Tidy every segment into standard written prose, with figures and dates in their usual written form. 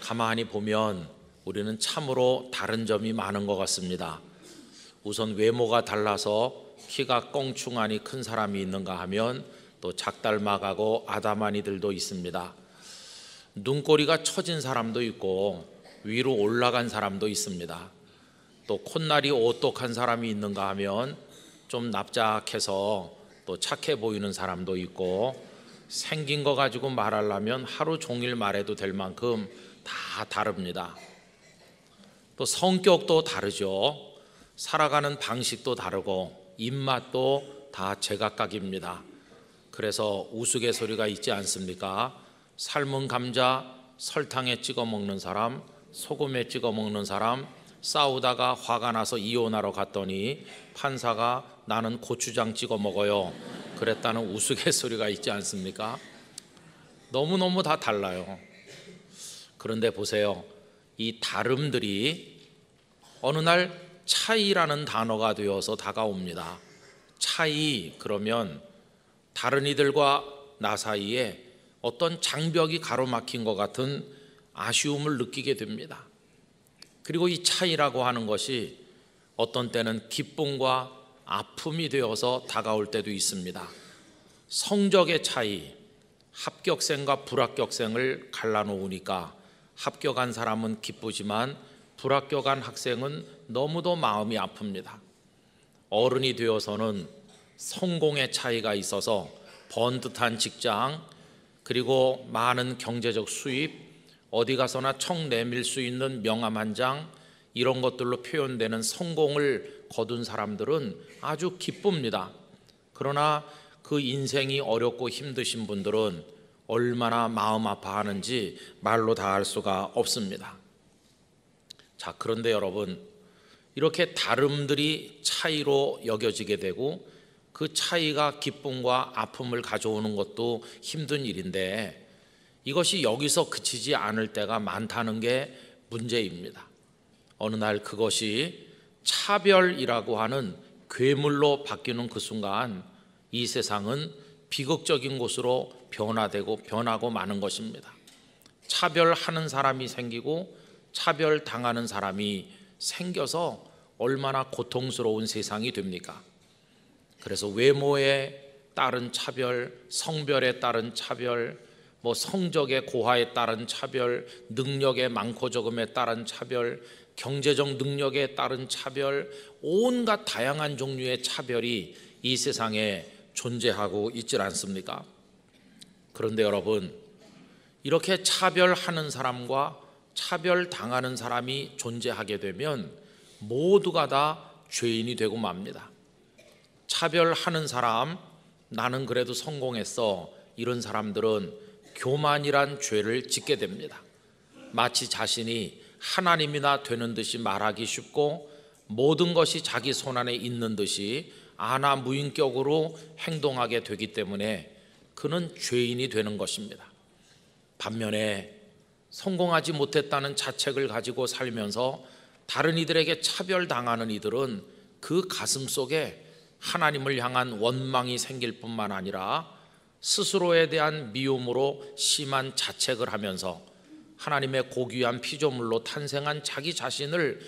가만히 보면 우리는 참으로 다른 점이 많은 것 같습니다. 우선 외모가 달라서 키가 껑충하니 큰 사람이 있는가 하면 또 작달막하고 아담하니들도 있습니다. 눈꼬리가 처진 사람도 있고 위로 올라간 사람도 있습니다. 또 콧날이 오똑한 사람이 있는가 하면 좀 납작해서 또 착해 보이는 사람도 있고, 생긴 거 가지고 말하려면 하루 종일 말해도 될 만큼 다 다릅니다. 또 성격도 다르죠. 살아가는 방식도 다르고 입맛도 다 제각각입니다. 그래서 우스갯소리가 있지 않습니까? 삶은 감자 설탕에 찍어 먹는 사람, 소금에 찍어 먹는 사람, 싸우다가 화가 나서 이혼하러 갔더니 판사가 나는 고추장 찍어 먹어요 그랬다는 우스갯소리가 있지 않습니까? 너무너무 다 달라요. 그런데 보세요, 이 다름들이 어느 날 차이라는 단어가 되어서 다가옵니다. 차이, 그러면 다른 이들과 나 사이에 어떤 장벽이 가로막힌 것 같은 아쉬움을 느끼게 됩니다. 그리고 이 차이라고 하는 것이 어떤 때는 기쁨과 아픔이 되어서 다가올 때도 있습니다. 성적의 차이, 합격생과 불합격생을 갈라놓으니까 합격한 사람은 기쁘지만 불합격한 학생은 너무도 마음이 아픕니다. 어른이 되어서는 성공의 차이가 있어서 번듯한 직장, 그리고 많은 경제적 수입, 어디 가서나 청 내밀 수 있는 명함 한 장, 이런 것들로 표현되는 성공을 거둔 사람들은 아주 기쁩니다. 그러나 그 인생이 어렵고 힘드신 분들은 얼마나 마음 아파하는지 말로 다 할 수가 없습니다. 자, 그런데 여러분, 이렇게 다름들이 차이로 여겨지게 되고 그 차이가 기쁨과 아픔을 가져오는 것도 힘든 일인데, 이것이 여기서 그치지 않을 때가 많다는 게 문제입니다. 어느 날 그것이 차별이라고 하는 괴물로 바뀌는 그 순간 이 세상은 비극적인 곳으로 변하고 마는 것입니다. 차별하는 사람이 생기고 차별당하는 사람이 생겨서 얼마나 고통스러운 세상이 됩니까? 그래서 외모에 따른 차별, 성별에 따른 차별, 성적의 고하에 따른 차별, 능력의 많고 적음에 따른 차별, 경제적 능력에 따른 차별, 온갖 다양한 종류의 차별이 이 세상에 존재하고 있지 않습니까? 그런데 여러분, 이렇게 차별하는 사람과 차별당하는 사람이 존재하게 되면 모두가 다 죄인이 되고 맙니다. 차별하는 사람, 나는 그래도 성공했어, 이런 사람들은 교만이란 죄를 짓게 됩니다. 마치 자신이 하나님이나 되는 듯이 말하기 쉽고 모든 것이 자기 손안에 있는 듯이 안하무인격으로 행동하게 되기 때문에 그는 죄인이 되는 것입니다. 반면에 성공하지 못했다는 자책을 가지고 살면서 다른 이들에게 차별당하는 이들은 그 가슴 속에 하나님을 향한 원망이 생길 뿐만 아니라 스스로에 대한 미움으로 심한 자책을 하면서 하나님의 고귀한 피조물로 탄생한 자기 자신을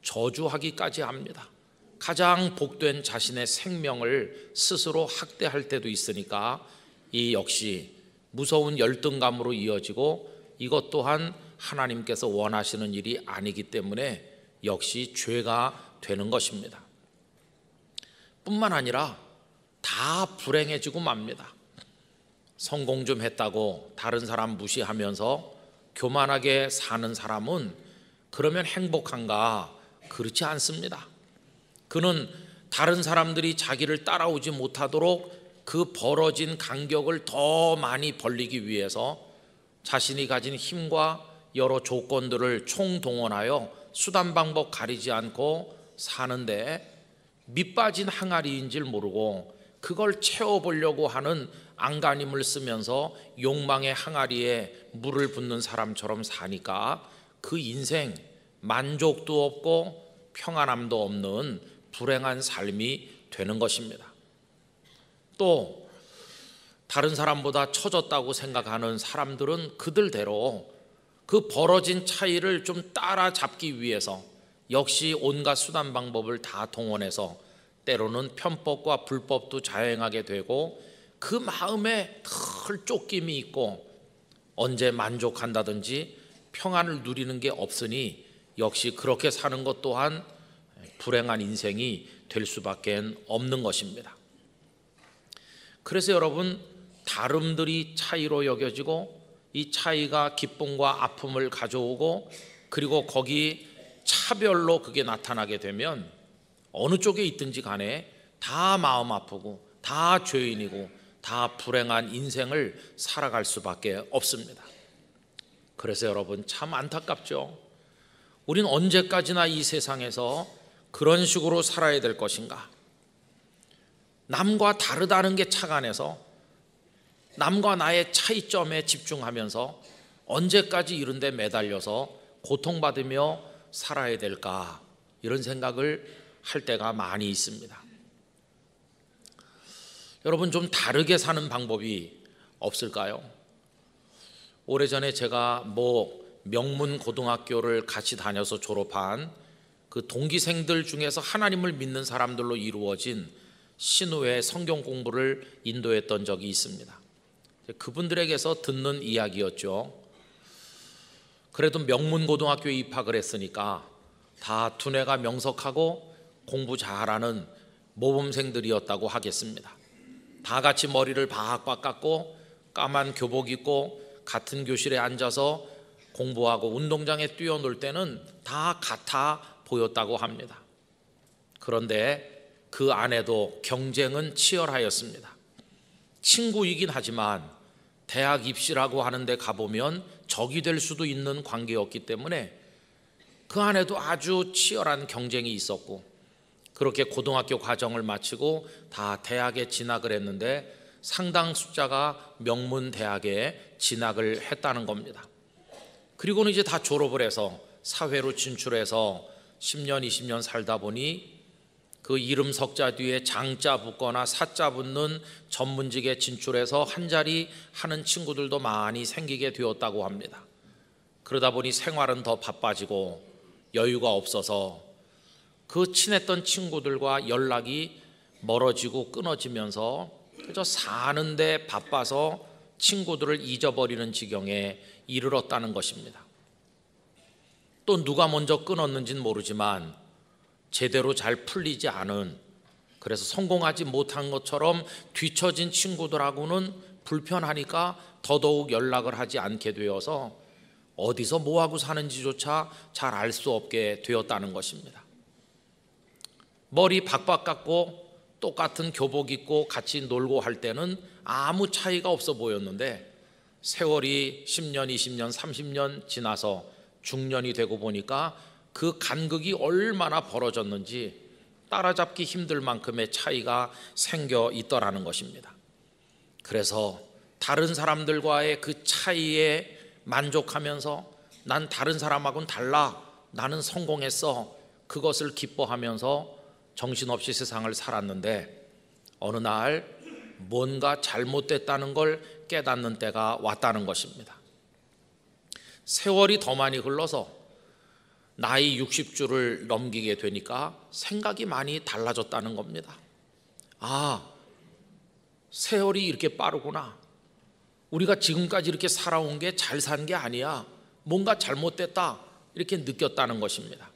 저주하기까지 합니다. 가장 복된 자신의 생명을 스스로 학대할 때도 있으니까 이 역시 무서운 열등감으로 이어지고 이것 또한 하나님께서 원하시는 일이 아니기 때문에 역시 죄가 되는 것입니다. 뿐만 아니라 다 불행해지고 맙니다. 성공 좀 했다고 다른 사람 무시하면서 교만하게 사는 사람은 그러면 행복한가? 그렇지 않습니다. 그는 다른 사람들이 자기를 따라오지 못하도록 그 벌어진 간격을 더 많이 벌리기 위해서 자신이 가진 힘과 여러 조건들을 총동원하여 수단 방법 가리지 않고 사는데 밑빠진 항아리인 줄 모르고 그걸 채워보려고 하는 안간힘을 쓰면서 욕망의 항아리에 물을 붓는 사람처럼 사니까 그 인생 만족도 없고 평안함도 없는 불행한 삶이 되는 것입니다. 또 다른 사람보다 처졌다고 생각하는 사람들은 그들대로 그 벌어진 차이를 좀 따라잡기 위해서 역시 온갖 수단 방법을 다 동원해서 때로는 편법과 불법도 자행하게 되고, 그 마음에 늘 쫓김이 있고 언제 만족한다든지 평안을 누리는 게 없으니 역시 그렇게 사는 것 또한 불행한 인생이 될 수밖에 없는 것입니다. 그래서 여러분, 다름들이 차이로 여겨지고 이 차이가 기쁨과 아픔을 가져오고, 그리고 거기 차별로 그게 나타나게 되면 어느 쪽에 있든지 간에 다 마음 아프고 다 죄인이고 다 불행한 인생을 살아갈 수밖에 없습니다. 그래서 여러분, 참 안타깝죠. 우린 언제까지나 이 세상에서 그런 식으로 살아야 될 것인가? 남과 다르다는 게 착안해서 남과 나의 차이점에 집중하면서 언제까지 이런 데 매달려서 고통받으며 살아야 될까? 이런 생각을 할 때가 많이 있습니다. 여러분, 좀 다르게 사는 방법이 없을까요? 오래전에 제가 명문 고등학교를 같이 다녀서 졸업한 그 동기생들 중에서 하나님을 믿는 사람들로 이루어진 신우회 성경 공부를 인도했던 적이 있습니다. 그분들에게서 듣는 이야기였죠. 그래도 명문 고등학교에 입학을 했으니까 다 두뇌가 명석하고 공부 잘하는 모범생들이었다고 하겠습니다. 다 같이 머리를 박박 깎고 까만 교복 입고 같은 교실에 앉아서 공부하고 운동장에 뛰어놀 때는 다 같아 보였다고 합니다. 그런데 그 안에도 경쟁은 치열하였습니다. 친구이긴 하지만 대학 입시라고 하는데 가보면 적이 될 수도 있는 관계였기 때문에 그 안에도 아주 치열한 경쟁이 있었고, 그렇게 고등학교 과정을 마치고 다 대학에 진학을 했는데 상당 숫자가 명문 대학에 진학을 했다는 겁니다. 그리고는 이제 다 졸업을 해서 사회로 진출해서 10년 20년 살다 보니 그 이름 석자 뒤에 장자 붙거나 사자 붙는 전문직에 진출해서 한 자리 하는 친구들도 많이 생기게 되었다고 합니다. 그러다 보니 생활은 더 바빠지고 여유가 없어서 그 친했던 친구들과 연락이 멀어지고 끊어지면서 그저 사는데 바빠서 친구들을 잊어버리는 지경에 이르렀다는 것입니다. 또 누가 먼저 끊었는지는 모르지만 제대로 잘 풀리지 않은, 그래서 성공하지 못한 것처럼 뒤처진 친구들하고는 불편하니까 더더욱 연락을 하지 않게 되어서 어디서 뭐하고 사는지조차 잘 알 수 없게 되었다는 것입니다. 머리 박박 깎고 똑같은 교복 입고 같이 놀고 할 때는 아무 차이가 없어 보였는데 세월이 10년, 20년, 30년 지나서 중년이 되고 보니까 그 간극이 얼마나 벌어졌는지 따라잡기 힘들 만큼의 차이가 생겨 있더라는 것입니다. 그래서 다른 사람들과의 그 차이에 만족하면서 난 다른 사람하고는 달라, 나는 성공했어, 그것을 기뻐하면서 정신없이 세상을 살았는데 어느 날 뭔가 잘못됐다는 걸 깨닫는 때가 왔다는 것입니다. 세월이 더 많이 흘러서 나이 60주를 넘기게 되니까 생각이 많이 달라졌다는 겁니다. 아, 세월이 이렇게 빠르구나. 우리가 지금까지 이렇게 살아온 게 잘 산 게 아니야. 뭔가 잘못됐다. 이렇게 느꼈다는 것입니다.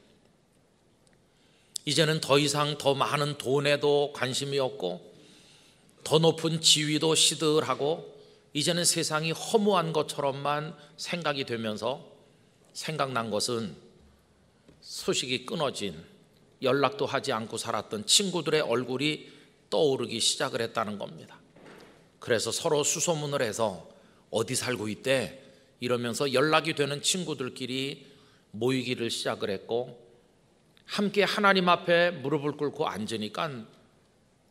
이제는 더 이상 더 많은 돈에도 관심이 없고 더 높은 지위도 시들하고 이제는 세상이 허무한 것처럼만 생각이 되면서 생각난 것은 소식이 끊어진, 연락도 하지 않고 살았던 친구들의 얼굴이 떠오르기 시작을 했다는 겁니다. 그래서 서로 수소문을 해서 어디 살고 있대 이러면서 연락이 되는 친구들끼리 모이기를 시작을 했고, 함께 하나님 앞에 무릎을 꿇고 앉으니까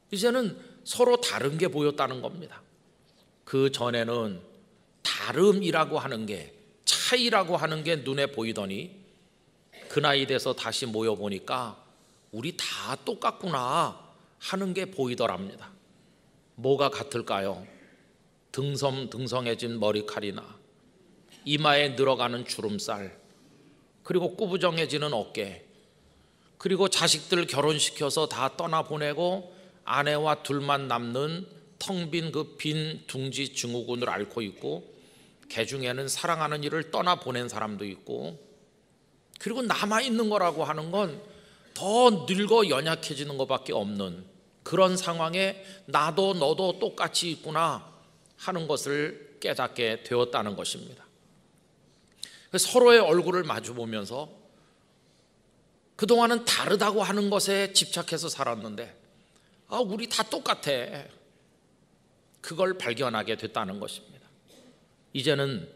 이제는 서로 다른 게 보였다는 겁니다. 그 전에는 다름이라고 하는 게, 차이라고 하는 게 눈에 보이더니 그 나이 돼서 다시 모여보니까 우리 다 똑같구나 하는 게 보이더랍니다. 뭐가 같을까요? 등성해진 머리칼이나 이마에 늘어가는 주름살, 그리고 꾸부정해지는 어깨, 그리고 자식들 결혼시켜서 다 떠나보내고 아내와 둘만 남는 텅 빈 그 빈 둥지 증후군을 앓고 있고, 개 중에는 사랑하는 이를 떠나보낸 사람도 있고, 그리고 남아있는 거라고 하는 건 더 늙어 연약해지는 것밖에 없는 그런 상황에 나도 너도 똑같이 있구나 하는 것을 깨닫게 되었다는 것입니다. 서로의 얼굴을 마주보면서 그동안은 다르다고 하는 것에 집착해서 살았는데 우리 다 똑같아, 그걸 발견하게 됐다는 것입니다. 이제는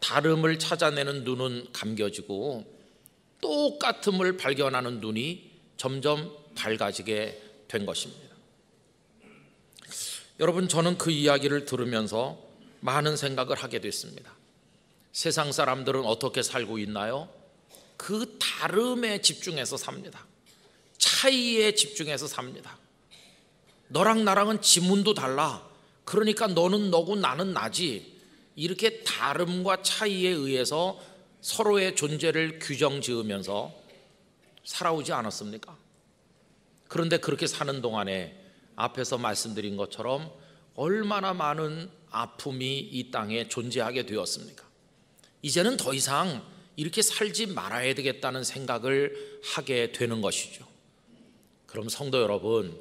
다름을 찾아내는 눈은 감겨지고 똑같음을 발견하는 눈이 점점 밝아지게 된 것입니다. 여러분, 저는 그 이야기를 들으면서 많은 생각을 하게 됐습니다. 세상 사람들은 어떻게 살고 있나요? 그 다름에 집중해서 삽니다. 차이에 집중해서 삽니다. 너랑 나랑은 지문도 달라, 그러니까 너는 너고 나는 나지, 이렇게 다름과 차이에 의해서 서로의 존재를 규정 지으면서 살아오지 않았습니까? 그런데 그렇게 사는 동안에 앞에서 말씀드린 것처럼 얼마나 많은 아픔이 이 땅에 존재하게 되었습니까? 이제는 더 이상 이렇게 살지 말아야 되겠다는 생각을 하게 되는 것이죠. 그럼 성도 여러분,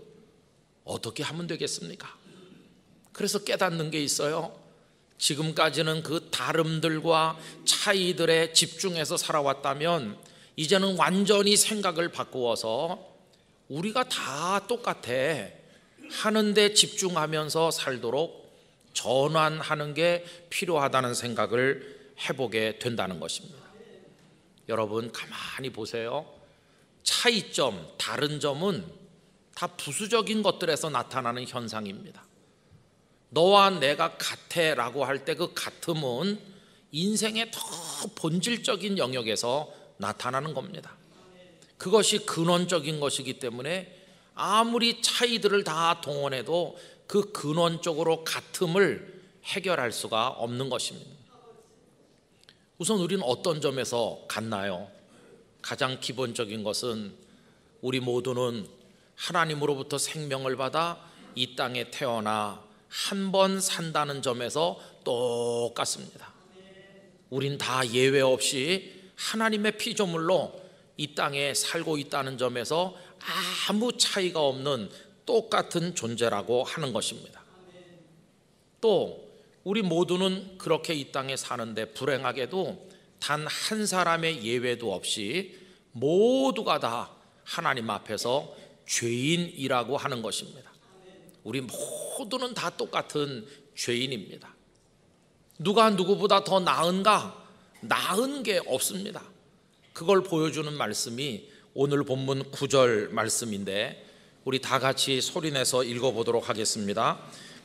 어떻게 하면 되겠습니까? 그래서 깨닫는 게 있어요. 지금까지는 그 다름들과 차이들에 집중해서 살아왔다면 이제는 완전히 생각을 바꾸어서 우리가 다 똑같아 하는 데 집중하면서 살도록 전환하는 게 필요하다는 생각을 해보게 된다는 것입니다. 여러분, 가만히 보세요. 차이점, 다른 점은 다 부수적인 것들에서 나타나는 현상입니다. 너와 내가 같아 라고 할 때 그 같음은 인생의 더 본질적인 영역에서 나타나는 겁니다. 그것이 근원적인 것이기 때문에 아무리 차이들을 다 동원해도 그 근원적으로 같음을 해결할 수가 없는 것입니다. 우선 우리는 어떤 점에서 같나요? 가장 기본적인 것은 우리 모두는 하나님으로부터 생명을 받아 이 땅에 태어나 한 번 산다는 점에서 똑같습니다. 우린 다 예외 없이 하나님의 피조물로 이 땅에 살고 있다는 점에서 아무 차이가 없는 똑같은 존재라고 하는 것입니다. 또 우리 모두는 그렇게 이 땅에 사는데 불행하게도 단 한 사람의 예외도 없이 모두가 다 하나님 앞에서 죄인이라고 하는 것입니다. 우리 모두는 다 똑같은 죄인입니다. 누가 누구보다 더 나은가? 나은 게 없습니다. 그걸 보여주는 말씀이 오늘 본문 9절 말씀인데 우리 다 같이 소리내서 읽어보도록 하겠습니다.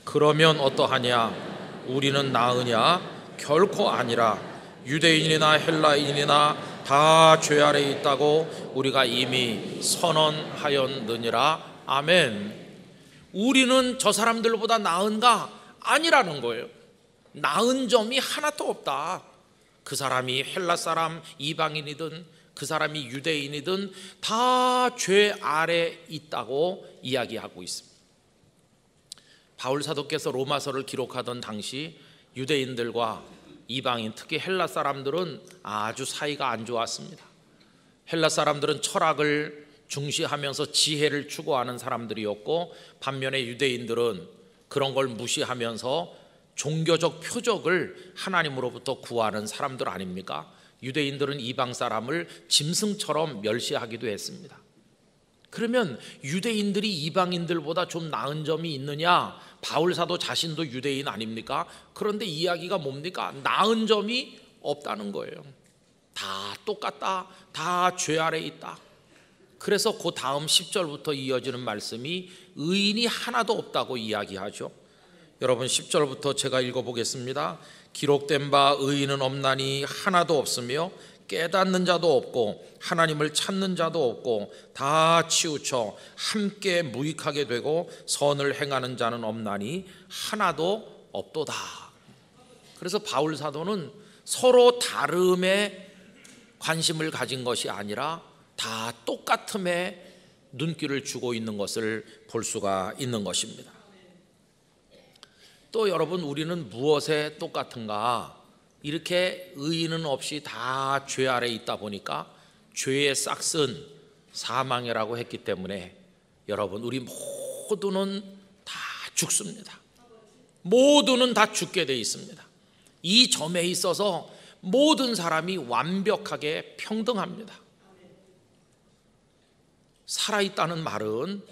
그러면 어떠하냐? 우리는 나으냐? 결코 아니라 유대인이나 헬라인이나 다 죄 아래 있다고 우리가 이미 선언하였느니라. 아멘. 우리는 저 사람들보다 나은가? 아니라는 거예요. 나은 점이 하나도 없다. 그 사람이 헬라 사람, 이방인이든 그 사람이 유대인이든 다 죄 아래 있다고 이야기하고 있습니다. 바울 사도께서 로마서를 기록하던 당시 유대인들과 이방인, 특히 헬라 사람들은 아주 사이가 안 좋았습니다. 헬라 사람들은 철학을 중시하면서 지혜를 추구하는 사람들이었고, 반면에 유대인들은 그런 걸 무시하면서 종교적 표적을 하나님으로부터 구하는 사람들 아닙니까? 유대인들은 이방 사람을 짐승처럼 멸시하기도 했습니다. 그러면 유대인들이 이방인들보다 좀 나은 점이 있느냐? 바울 사도 자신도 유대인 아닙니까? 그런데 이야기가 뭡니까? 나은 점이 없다는 거예요. 다 똑같다. 다 죄 아래 있다. 그래서 그 다음 10절부터 이어지는 말씀이 의인이 하나도 없다고 이야기하죠. 여러분, 10절부터 제가 읽어보겠습니다. 기록된 바 의인은 없나니 하나도 없으며 깨닫는 자도 없고 하나님을 찾는 자도 없고 다 치우쳐 함께 무익하게 되고 선을 행하는 자는 없나니 하나도 없도다. 그래서 바울 사도는 서로 다름에 관심을 가진 것이 아니라 다 똑같음에 눈길을 주고 있는 것을 볼 수가 있는 것입니다. 또 여러분, 우리는 무엇에 똑같은가? 이렇게 의인은 없이 다 죄 아래 있다 보니까 죄의 싹은 사망이라고 했기 때문에 여러분, 우리 모두는 다 죽습니다. 모두는 다 죽게 돼 있습니다. 이 점에 있어서 모든 사람이 완벽하게 평등합니다. 살아있다는 말은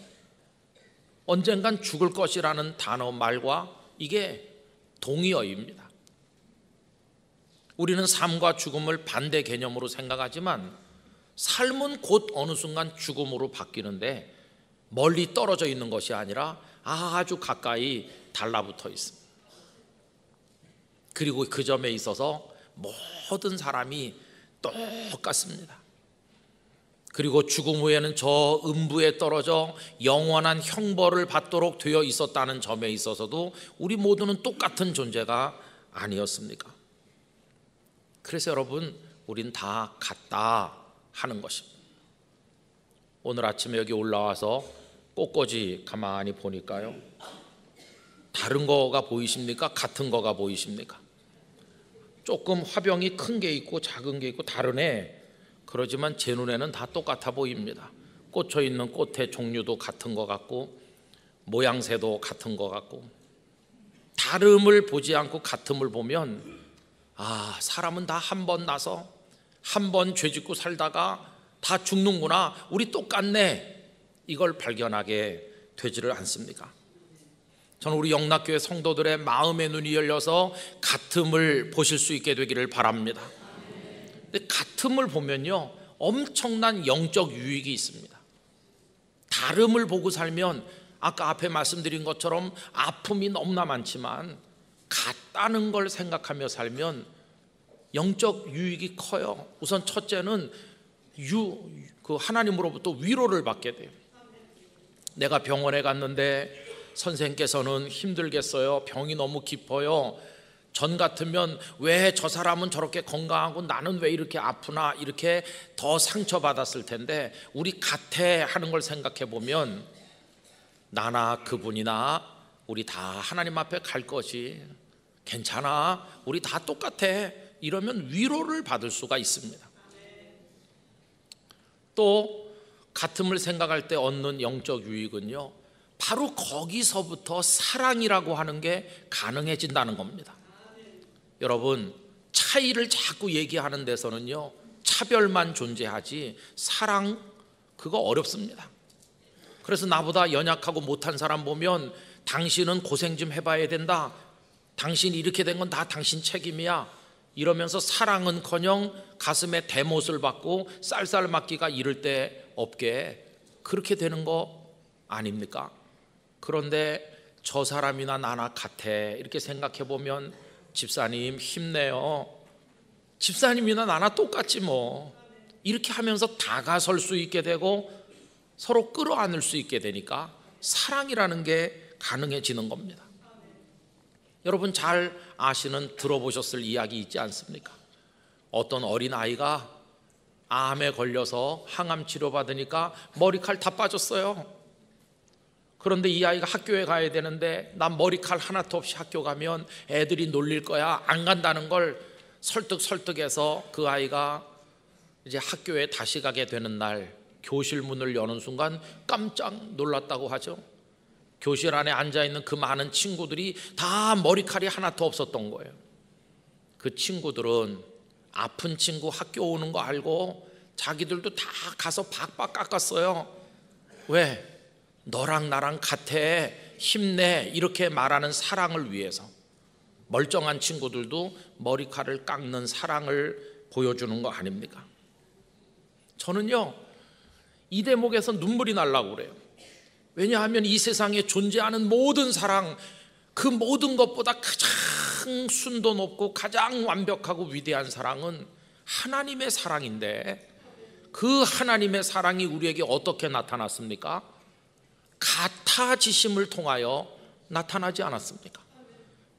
언젠간 죽을 것이라는 단어 말과 이게 동의어입니다. 우리는 삶과 죽음을 반대 개념으로 생각하지만 삶은 곧 어느 순간 죽음으로 바뀌는데 멀리 떨어져 있는 것이 아니라 아주 가까이 달라붙어 있습니다. 그리고 그 점에 있어서 모든 사람이 똑같습니다. 그리고 죽음 후에는 저 음부에 떨어져 영원한 형벌을 받도록 되어 있었다는 점에 있어서도 우리 모두는 똑같은 존재가 아니었습니까? 그래서 여러분, 우린 다 같다 하는 것입니다. 오늘 아침에 여기 올라와서 꽃꽂이 가만히 보니까요, 다른 거가 보이십니까? 같은 거가 보이십니까? 조금 화병이 큰 게 있고 작은 게 있고 다르네. 그러지만 제 눈에는 다 똑같아 보입니다. 꽂혀 있는 꽃의 종류도 같은 것 같고 모양새도 같은 것 같고, 다름을 보지 않고 같음을 보면 사람은 다 한 번 나서 한 번 죄짓고 살다가 다 죽는구나, 우리 똑같네, 이걸 발견하게 되지를 않습니까? 저는 우리 영락교회 성도들의 마음의 눈이 열려서 같음을 보실 수 있게 되기를 바랍니다. 근데 같음을 보면요, 엄청난 영적 유익이 있습니다. 다름을 보고 살면 아까 앞에 말씀드린 것처럼 아픔이 너무나 많지만 같다는 걸 생각하며 살면 영적 유익이 커요. 우선 첫째는 하나님으로부터 위로를 받게 돼요. 내가 병원에 갔는데 선생님께서는 힘들겠어요, 병이 너무 깊어요, 전 같으면 왜 저 사람은 저렇게 건강하고 나는 왜 이렇게 아프나, 이렇게 더 상처받았을 텐데 우리 같아 하는 걸 생각해 보면 나나 그분이나 우리 다 하나님 앞에 갈 것이, 괜찮아, 우리 다 똑같아, 이러면 위로를 받을 수가 있습니다. 또 같음을 생각할 때 얻는 영적 유익은요, 바로 거기서부터 사랑이라고 하는 게 가능해진다는 겁니다. 여러분, 차이를 자꾸 얘기하는 데서는요, 차별만 존재하지 사랑, 그거 어렵습니다. 그래서 나보다 연약하고 못한 사람 보면 당신은 고생 좀 해봐야 된다, 당신이 이렇게 된 건 다 당신 책임이야, 이러면서 사랑은커녕 가슴에 대못을 받고 쌀쌀 맞기가 이를 데 없게 그렇게 되는 거 아닙니까? 그런데 저 사람이나 나나 같아 이렇게 생각해 보면 집사님 힘내요, 집사님이나 나나 똑같지 뭐, 이렇게 하면서 다가설 수 있게 되고 서로 끌어안을 수 있게 되니까 사랑이라는 게 가능해지는 겁니다. 여러분 잘 아시는, 들어보셨을 이야기 있지 않습니까? 어떤 어린아이가 암에 걸려서 항암 치료받으니까 머리칼 다 빠졌어요. 그런데 이 아이가 학교에 가야 되는데 난 머리칼 하나도 없이 학교 가면 애들이 놀릴 거야, 안 간다는 걸 설득해서 그 아이가 이제 학교에 다시 가게 되는 날 교실 문을 여는 순간 깜짝 놀랐다고 하죠. 교실 안에 앉아있는 그 많은 친구들이 다 머리칼이 하나도 없었던 거예요. 그 친구들은 아픈 친구 학교 오는 거 알고 자기들도 다 가서 박박 깎았어요. 왜? 너랑 나랑 같아, 힘내, 이렇게 말하는 사랑을 위해서. 멀쩡한 친구들도 머리칼을 깎는 사랑을 보여주는 거 아닙니까? 저는요, 이 대목에서 눈물이 나려고 그래요. 왜냐하면 이 세상에 존재하는 모든 사랑, 그 모든 것보다 가장 순도 높고 가장 완벽하고 위대한 사랑은 하나님의 사랑인데, 그 하나님의 사랑이 우리에게 어떻게 나타났습니까? 같아지심을 통하여 나타나지 않았습니까?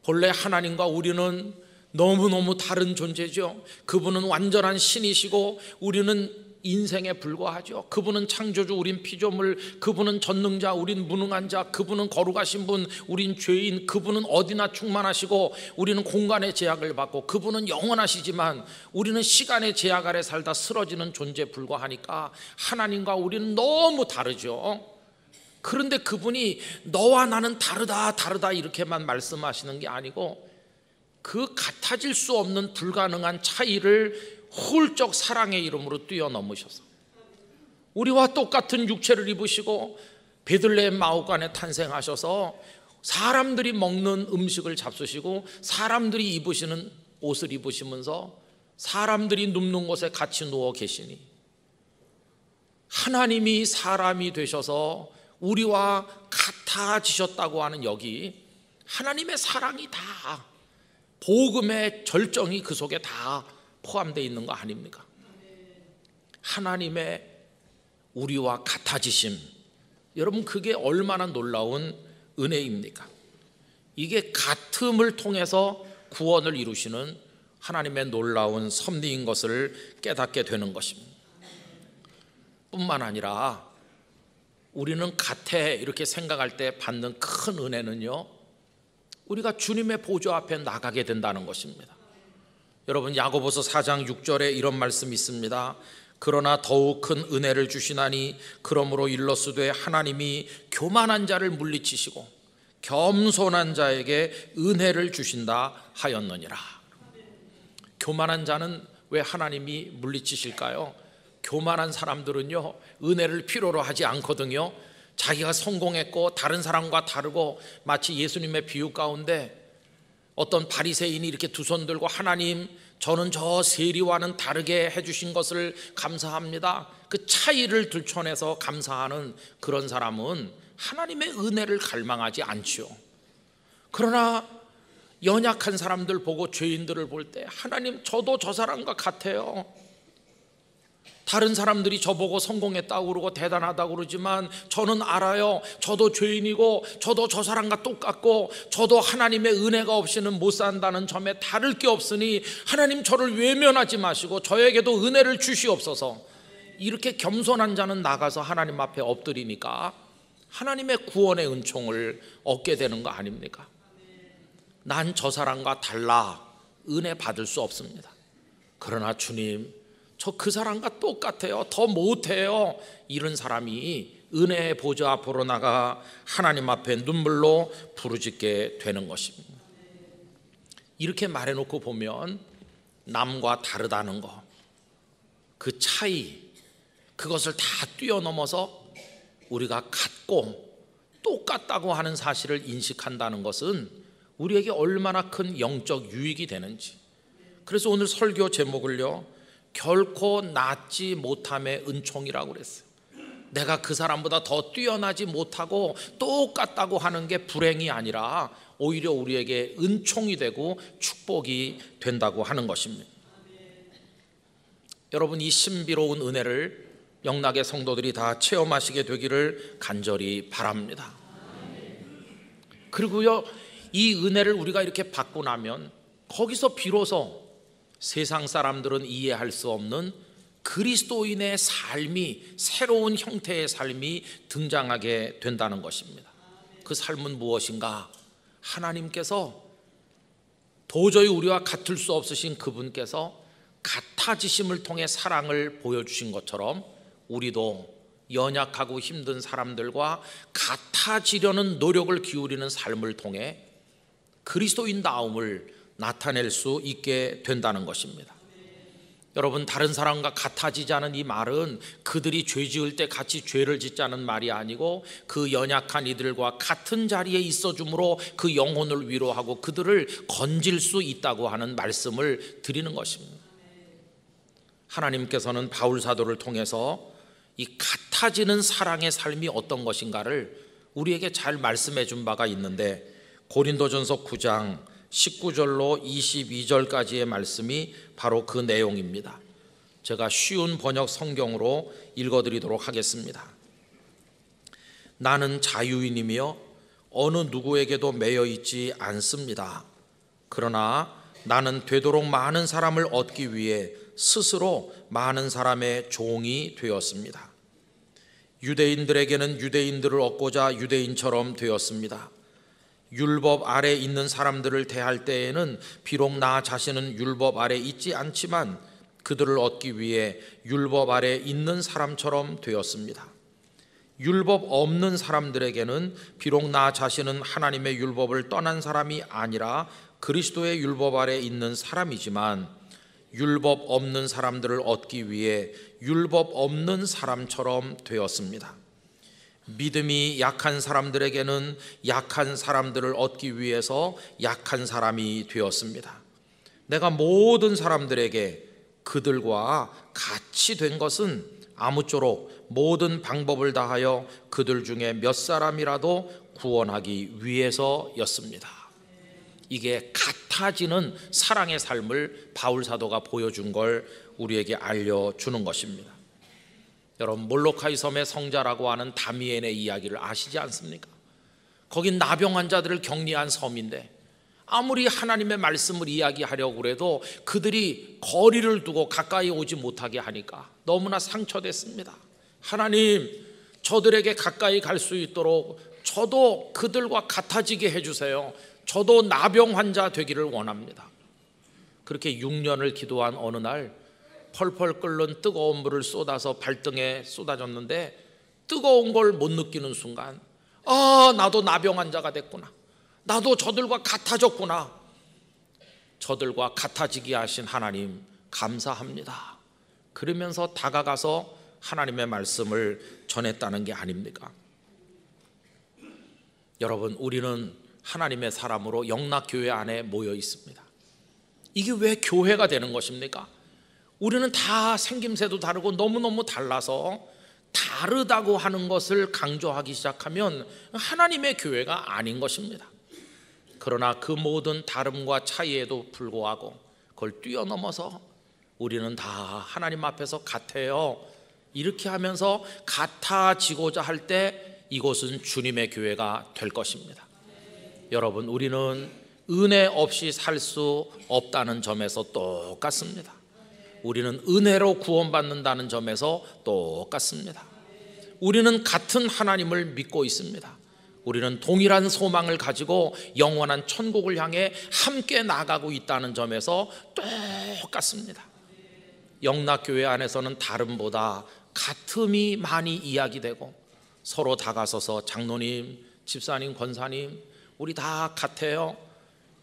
본래 하나님과 우리는 너무너무 다른 존재죠. 그분은 완전한 신이시고 우리는 인생에 불과하죠. 그분은 창조주, 우린 피조물. 그분은 전능자, 우린 무능한 자. 그분은 거룩하신 분, 우린 죄인. 그분은 어디나 충만하시고 우리는 공간의 제약을 받고, 그분은 영원하시지만 우리는 시간의 제약 아래 살다 쓰러지는 존재에 불과하니까 하나님과 우리는 너무 다르죠. 그런데 그분이 너와 나는 다르다 이렇게만 말씀하시는 게 아니고, 그 같아질 수 없는 불가능한 차이를 훌쩍 사랑의 이름으로 뛰어넘으셔서 우리와 똑같은 육체를 입으시고 베들레헴 마옥간에 탄생하셔서 사람들이 먹는 음식을 잡수시고 사람들이 입으시는 옷을 입으시면서 사람들이 눕는 곳에 같이 누워 계시니, 하나님이 사람이 되셔서 우리와 같아지셨다고 하는 여기 하나님의 사랑이 다, 복음의 절정이 그 속에 다 포함되어 있는 거 아닙니까? 하나님의 우리와 같아지심, 여러분 그게 얼마나 놀라운 은혜입니까? 이게 같음을 통해서 구원을 이루시는 하나님의 놀라운 섭리인 것을 깨닫게 되는 것입니다. 뿐만 아니라 우리는 같아 이렇게 생각할 때 받는 큰 은혜는요, 우리가 주님의 보좌 앞에 나가게 된다는 것입니다. 여러분 야고보서 4장 6절에 이런 말씀이 있습니다. 그러나 더욱 큰 은혜를 주시나니 그러므로 일러스되 하나님이 교만한 자를 물리치시고 겸손한 자에게 은혜를 주신다 하였느니라. 교만한 자는 왜 하나님이 물리치실까요? 교만한 사람들은요, 은혜를 필요로 하지 않거든요. 자기가 성공했고 다른 사람과 다르고, 마치 예수님의 비유 가운데 어떤 바리새인이 이렇게 두 손 들고 하나님, 저는 저 세리와는 다르게 해주신 것을 감사합니다. 그 차이를 들춰내서 감사하는 그런 사람은 하나님의 은혜를 갈망하지 않죠. 그러나 연약한 사람들 보고, 죄인들을 볼 때 하나님, 저도 저 사람과 같아요. 다른 사람들이 저보고 성공했다고 그러고 대단하다고 그러지만 저는 알아요. 저도 죄인이고 저도 저 사람과 똑같고 저도 하나님의 은혜가 없이는 못 산다는 점에 다를 게 없으니 하나님, 저를 외면하지 마시고 저에게도 은혜를 주시옵소서. 이렇게 겸손한 자는 나가서 하나님 앞에 엎드리니까 하나님의 구원의 은총을 얻게 되는 거 아닙니까? 난 저 사람과 달라 은혜 받을 수 없습니다. 그러나 주님, 저 그 사람과 똑같아요. 더 못해요. 이런 사람이 은혜의 보좌 앞으로 나가 하나님 앞에 눈물로 부르짖게 되는 것입니다. 이렇게 말해놓고 보면 남과 다르다는 거, 그 차이, 그것을 다 뛰어넘어서 우리가 같고 똑같다고 하는 사실을 인식한다는 것은 우리에게 얼마나 큰 영적 유익이 되는지. 그래서 오늘 설교 제목을요, 결코 낫지 못함의 은총이라고 그랬어요. 내가 그 사람보다 더 뛰어나지 못하고 똑같다고 하는 게 불행이 아니라 오히려 우리에게 은총이 되고 축복이 된다고 하는 것입니다. 여러분, 이 신비로운 은혜를 영락의 성도들이 다 체험하시게 되기를 간절히 바랍니다. 그리고요, 이 은혜를 우리가 이렇게 받고 나면 거기서 비로소 세상 사람들은 이해할 수 없는 그리스도인의 삶이, 새로운 형태의 삶이 등장하게 된다는 것입니다. 그 삶은 무엇인가? 하나님께서 도저히 우리와 같을 수 없으신 그분께서 같아지심을 통해 사랑을 보여주신 것처럼 우리도 연약하고 힘든 사람들과 같아지려는 노력을 기울이는 삶을 통해 그리스도인다움을 나타낼 수 있게 된다는 것입니다. 여러분, 다른 사람과 같아지지 않은 이 말은 그들이 죄 지을 때 같이 죄를 짓자는 말이 아니고, 그 연약한 이들과 같은 자리에 있어줌으로 그 영혼을 위로하고 그들을 건질 수 있다고 하는 말씀을 드리는 것입니다. 하나님께서는 바울 사도를 통해서 이 같아지는 사랑의 삶이 어떤 것인가를 우리에게 잘 말씀해 준 바가 있는데, 고린도전서 9장 19절로 22절까지의 말씀이 바로 그 내용입니다. 제가 쉬운 번역 성경으로 읽어드리도록 하겠습니다. 나는 자유인이며 어느 누구에게도 매여 있지 않습니다. 그러나 나는 되도록 많은 사람을 얻기 위해 스스로 많은 사람의 종이 되었습니다. 유대인들에게는 유대인들을 얻고자 유대인처럼 되었습니다. 율법 아래 있는 사람들을 대할 때에는 비록 나 자신은 율법 아래 있지 않지만 그들을 얻기 위해 율법 아래 있는 사람처럼 되었습니다. 율법 없는 사람들에게는 비록 나 자신은 하나님의 율법을 떠난 사람이 아니라 그리스도의 율법 아래 있는 사람이지만 율법 없는 사람들을 얻기 위해 율법 없는 사람처럼 되었습니다. 믿음이 약한 사람들에게는 약한 사람들을 얻기 위해서 약한 사람이 되었습니다. 내가 모든 사람들에게 그들과 같이 된 것은 아무쪼록 모든 방법을 다하여 그들 중에 몇 사람이라도 구원하기 위해서였습니다. 이게 같아지는 사랑의 삶을 바울 사도가 보여준 걸 우리에게 알려주는 것입니다. 여러분, 몰로카이 섬의 성자라고 하는 다미엔의 이야기를 아시지 않습니까? 거긴 나병 환자들을 격리한 섬인데 아무리 하나님의 말씀을 이야기하려고 해도 그들이 거리를 두고 가까이 오지 못하게 하니까 너무나 상처됐습니다. 하나님, 저들에게 가까이 갈 수 있도록 저도 그들과 같아지게 해주세요. 저도 나병 환자 되기를 원합니다. 그렇게 6년을 기도한 어느 날 펄펄 끓는 뜨거운 물을 쏟아서 발등에 쏟아졌는데 뜨거운 걸 못 느끼는 순간 나도 나병 환자가 됐구나. 나도 저들과 같아졌구나. 저들과 같아지게 하신 하나님 감사합니다. 그러면서 다가가서 하나님의 말씀을 전했다는 게 아닙니까? 여러분, 우리는 하나님의 사람으로 영락교회 안에 모여 있습니다. 이게 왜 교회가 되는 것입니까? 우리는 다 생김새도 다르고 너무너무 달라서 다르다고 하는 것을 강조하기 시작하면 하나님의 교회가 아닌 것입니다. 그러나 그 모든 다름과 차이에도 불구하고 그걸 뛰어넘어서 우리는 다 하나님 앞에서 같아요. 이렇게 하면서 같아지고자 할 때 이곳은 주님의 교회가 될 것입니다. 여러분, 우리는 은혜 없이 살 수 없다는 점에서 똑같습니다. 우리는 은혜로 구원받는다는 점에서 똑같습니다. 우리는 같은 하나님을 믿고 있습니다. 우리는 동일한 소망을 가지고 영원한 천국을 향해 함께 나가고 있다는 점에서 똑같습니다. 영락교회 안에서는 다름보다 같음이 많이 이야기되고 서로 다가서서 장로님, 집사님, 권사님, 우리 다 같아요.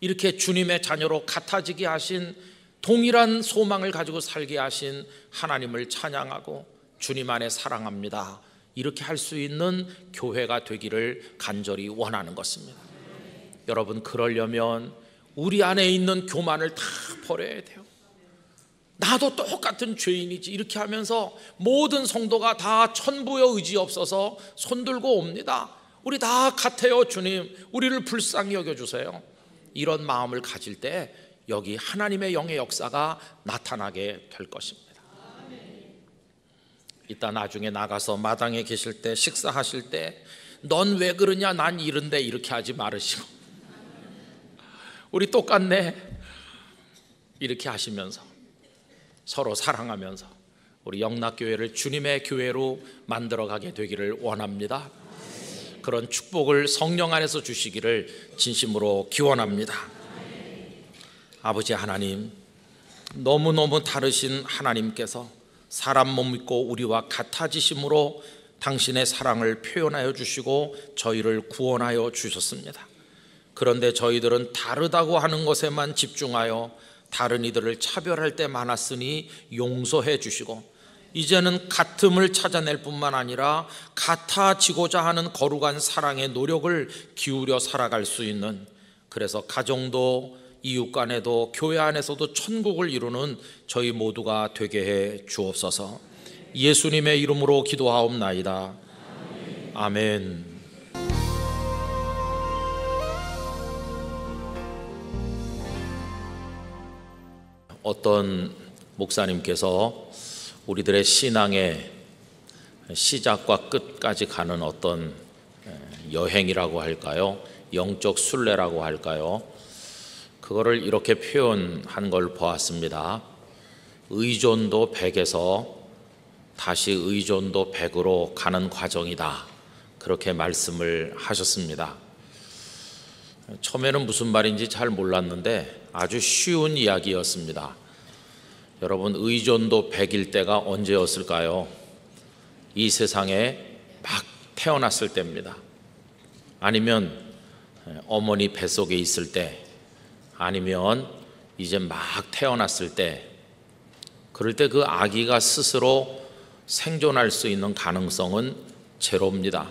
이렇게 주님의 자녀로 같아지게 하신, 동일한 소망을 가지고 살게 하신 하나님을 찬양하고 주님 안에 사랑합니다. 이렇게 할 수 있는 교회가 되기를 간절히 원하는 것입니다. 여러분, 그러려면 우리 안에 있는 교만을 다 버려야 돼요. 나도 똑같은 죄인이지 이렇게 하면서 모든 성도가 다 천부여 의지 없어서 손들고 옵니다. 우리 다 같아요. 주님, 우리를 불쌍히 여겨주세요. 이런 마음을 가질 때 여기 하나님의 영의 역사가 나타나게 될 것입니다. 이따 나중에 나가서 마당에 계실 때, 식사하실 때 넌 왜 그러냐, 난 이런데 이렇게 하지 말으시고 우리 똑같네 이렇게 하시면서 서로 사랑하면서 우리 영락교회를 주님의 교회로 만들어가게 되기를 원합니다. 그런 축복을 성령 안에서 주시기를 진심으로 기원합니다. 아버지 하나님, 너무너무 다르신 하나님께서 사람 못 믿고 우리와 같아지심으로 당신의 사랑을 표현하여 주시고 저희를 구원하여 주셨습니다. 그런데 저희들은 다르다고 하는 것에만 집중하여 다른 이들을 차별할 때 많았으니 용서해 주시고 이제는 같음을 찾아낼 뿐만 아니라 같아지고자 하는 거룩한 사랑의 노력을 기울여 살아갈 수 있는, 그래서 가정도 이웃 간에도 교회 안에서도 천국을 이루는 저희 모두가 되게 해 주옵소서. 예수님의 이름으로 기도하옵나이다. 아멘. 어떤 목사님께서 우리들의 신앙의 시작과 끝까지 가는 어떤 여행이라고 할까요? 영적 순례라고 할까요? 그거를 이렇게 표현한 걸 보았습니다. 의존도 100에서 다시 의존도 100으로 가는 과정이다. 그렇게 말씀을 하셨습니다. 처음에는 무슨 말인지 잘 몰랐는데 아주 쉬운 이야기였습니다. 여러분, 의존도 100일 때가 언제였을까요? 이 세상에 막 태어났을 때입니다. 아니면 어머니 뱃속에 있을 때, 아니면 이제 막 태어났을 때, 그럴 때 그 아기가 스스로 생존할 수 있는 가능성은 제로입니다.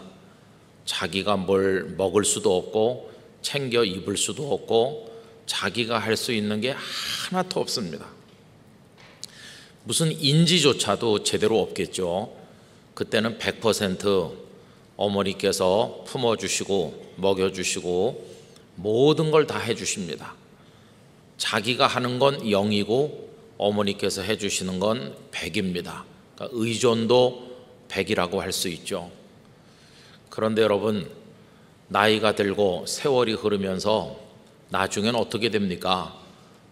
자기가 뭘 먹을 수도 없고 챙겨 입을 수도 없고 자기가 할 수 있는 게 하나도 없습니다. 무슨 인지조차도 제대로 없겠죠. 그때는 100% 어머니께서 품어주시고 먹여주시고 모든 걸 다 해주십니다. 자기가 하는 건 0이고 어머니께서 해주시는 건 100입니다. 그러니까 의존도 100이라고 할 수 있죠. 그런데 여러분, 나이가 들고 세월이 흐르면서 나중엔 어떻게 됩니까?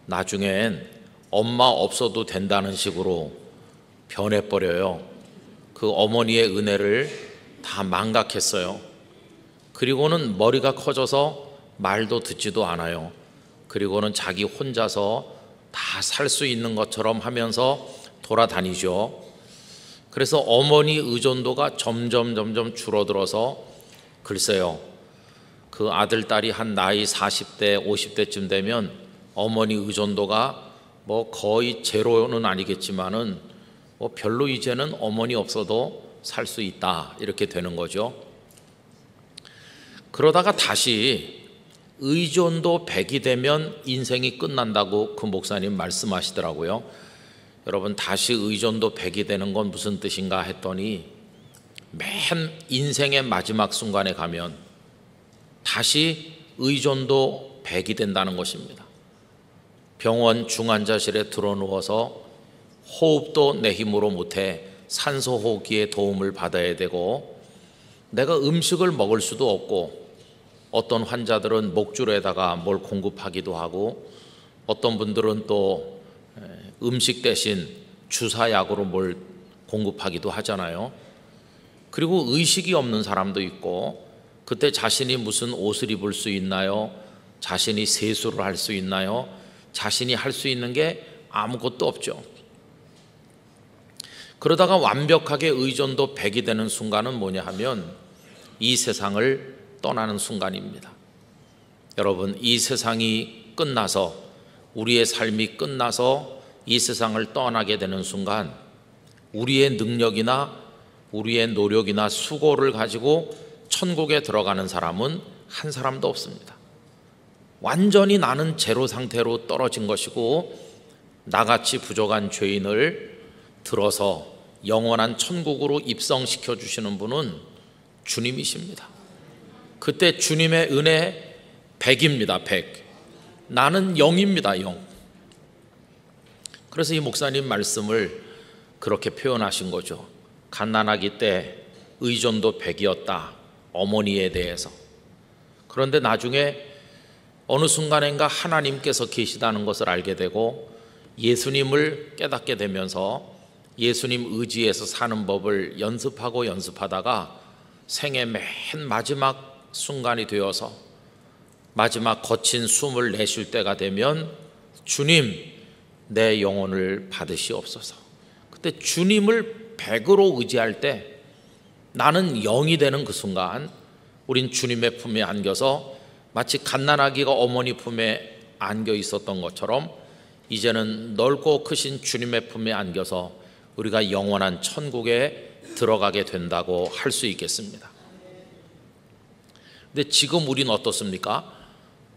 나중엔 엄마 없어도 된다는 식으로 변해버려요. 그 어머니의 은혜를 다 망각했어요. 그리고는 머리가 커져서 말도 듣지도 않아요. 그리고는 자기 혼자서 다 살 수 있는 것처럼 하면서 돌아다니죠. 그래서 어머니 의존도가 점점 줄어들어서 글쎄요, 그 아들, 딸이 한 나이 40대, 50대쯤 되면 어머니 의존도가 뭐 거의 제로는 아니겠지만은 뭐 별로 이제는 어머니 없어도 살 수 있다, 이렇게 되는 거죠. 그러다가 다시 의존도 100이 되면 인생이 끝난다고 그 목사님 말씀하시더라고요. 여러분, 다시 의존도 100이 되는 건 무슨 뜻인가 했더니 맨 인생의 마지막 순간에 가면 다시 의존도 100이 된다는 것입니다. 병원 중환자실에 들어누워서 호흡도 내 힘으로 못해 산소호흡기의 도움을 받아야 되고, 내가 음식을 먹을 수도 없고, 어떤 환자들은 목줄에다가 뭘 공급하기도 하고, 어떤 분들은 또 음식 대신 주사약으로 뭘 공급하기도 하잖아요. 그리고 의식이 없는 사람도 있고, 그때 자신이 무슨 옷을 입을 수 있나요? 자신이 세수를 할 수 있나요? 자신이 할 수 있는 게 아무것도 없죠. 그러다가 완벽하게 의존도 100이 되는 순간은 뭐냐 하면 이 세상을 떠나는 순간입니다. 여러분, 이 세상이 끝나서, 우리의 삶이 끝나서 이 세상을 떠나게 되는 순간, 우리의 능력이나 우리의 노력이나 수고를 가지고 천국에 들어가는 사람은 한 사람도 없습니다. 완전히 나는 제로 상태로 떨어진 것이고, 나같이 부족한 죄인을 들어서 영원한 천국으로 입성시켜 주시는 분은 주님이십니다. 그때 주님의 은혜 100입니다. 100. 나는 0입니다. 0. 그래서 이 목사님 말씀을 그렇게 표현하신 거죠. 갓난아기 때 의존도 100이었다, 어머니에 대해서. 그런데 나중에 어느 순간인가 하나님께서 계시다는 것을 알게 되고 예수님을 깨닫게 되면서 예수님 의지해서 사는 법을 연습하다가 생의 맨 마지막 순간이 되어서 마지막 거친 숨을 내쉴 때가 되면 주님, 내 영혼을 받으시옵소서. 그때 주님을 100으로 의지할 때 나는 0이 되는 그 순간, 우린 주님의 품에 안겨서 마치 갓난아기가 어머니 품에 안겨 있었던 것처럼 이제는 넓고 크신 주님의 품에 안겨서 우리가 영원한 천국에 들어가게 된다고 할 수 있겠습니다. 근데 지금 우리는 어떻습니까?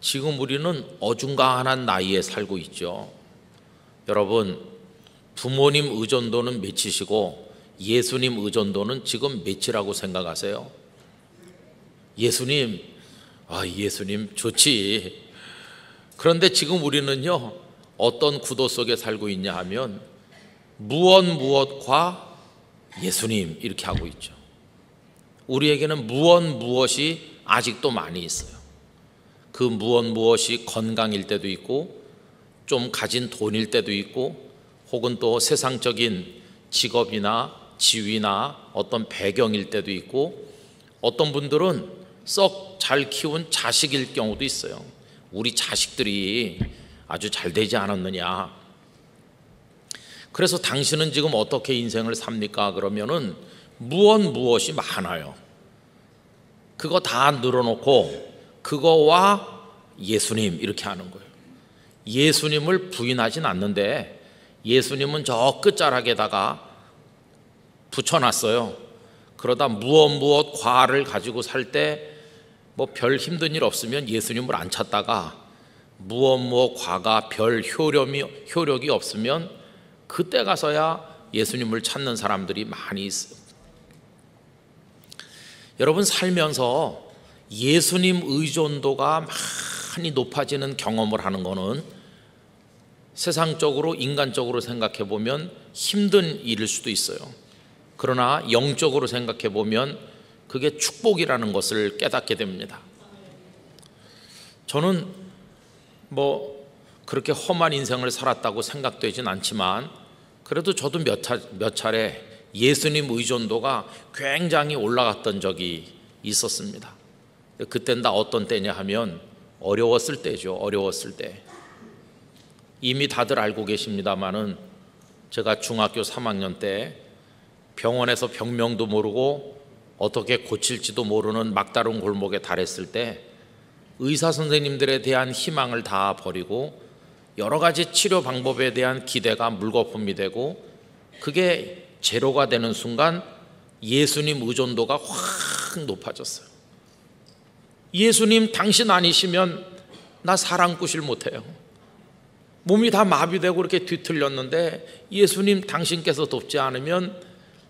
지금 우리는 어중간한 나이에 살고 있죠. 여러분, 부모님 의존도는 몇이시고 예수님 의존도는 지금 몇이라고 생각하세요? 예수님, 예수님 좋지. 그런데 지금 우리는요, 어떤 구도 속에 살고 있냐 하면 무엇과 예수님 이렇게 하고 있죠. 우리에게는 무엇이 아직도 많이 있어요. 그 무엇이 건강일 때도 있고 좀 가진 돈일 때도 있고 혹은 또 세상적인 직업이나 지위나 어떤 배경일 때도 있고 어떤 분들은 썩 잘 키운 자식일 경우도 있어요. 우리 자식들이 아주 잘 되지 않았느냐. 그래서 당신은 지금 어떻게 인생을 삽니까? 그러면은 무엇이 많아요. 그거 다 늘어놓고 그거와 예수님 이렇게 하는 거예요. 예수님을 부인하진 않는데 예수님은 저 끝자락에다가 붙여놨어요. 그러다 무엇 과를 가지고 살 때 뭐 별 힘든 일 없으면 예수님을 안 찾다가 무엇 과가 별 효력이 없으면 그때 가서야 예수님을 찾는 사람들이 많이 있어요. 여러분 살면서 예수님 의존도가 많이 높아지는 경험을 하는 것은 세상적으로 인간적으로 생각해 보면 힘든 일일 수도 있어요. 그러나 영적으로 생각해 보면 그게 축복이라는 것을 깨닫게 됩니다. 저는 뭐 그렇게 험한 인생을 살았다고 생각되진 않지만 그래도 저도 몇 차례 예수님 의존도가 굉장히 올라갔던 적이 있었습니다. 그땐 다 어떤 때냐 하면 어려웠을 때죠. 어려웠을 때. 이미 다들 알고 계십니다마는 제가 중학교 3학년 때 병원에서 병명도 모르고 어떻게 고칠지도 모르는 막다른 골목에 달했을 때 의사 선생님들에 대한 희망을 다 버리고 여러 가지 치료 방법에 대한 기대가 물거품이 되고 그게 제로가 되는 순간 예수님 의존도가 확 높아졌어요. 예수님 당신 아니시면 나 사랑 꾸실 못해요. 몸이 다 마비되고 이렇게 뒤틀렸는데 예수님 당신께서 돕지 않으면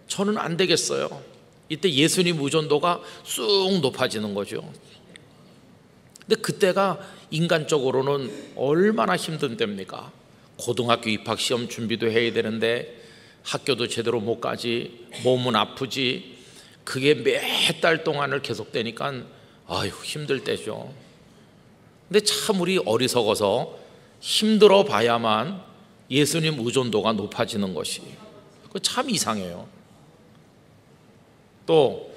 저는 안 되겠어요. 이때 예수님 의존도가 쑥 높아지는 거죠. 근데 그때가 인간적으로는 얼마나 힘든 때입니까? 고등학교 입학시험 준비도 해야 되는데 학교도 제대로 못 가지, 몸은 아프지. 그게 몇 달 동안을 계속되니까 아유 힘들 때죠. 근데 참 우리 어리석어서 힘들어 봐야만 예수님 의존도가 높아지는 것이 참 이상해요. 또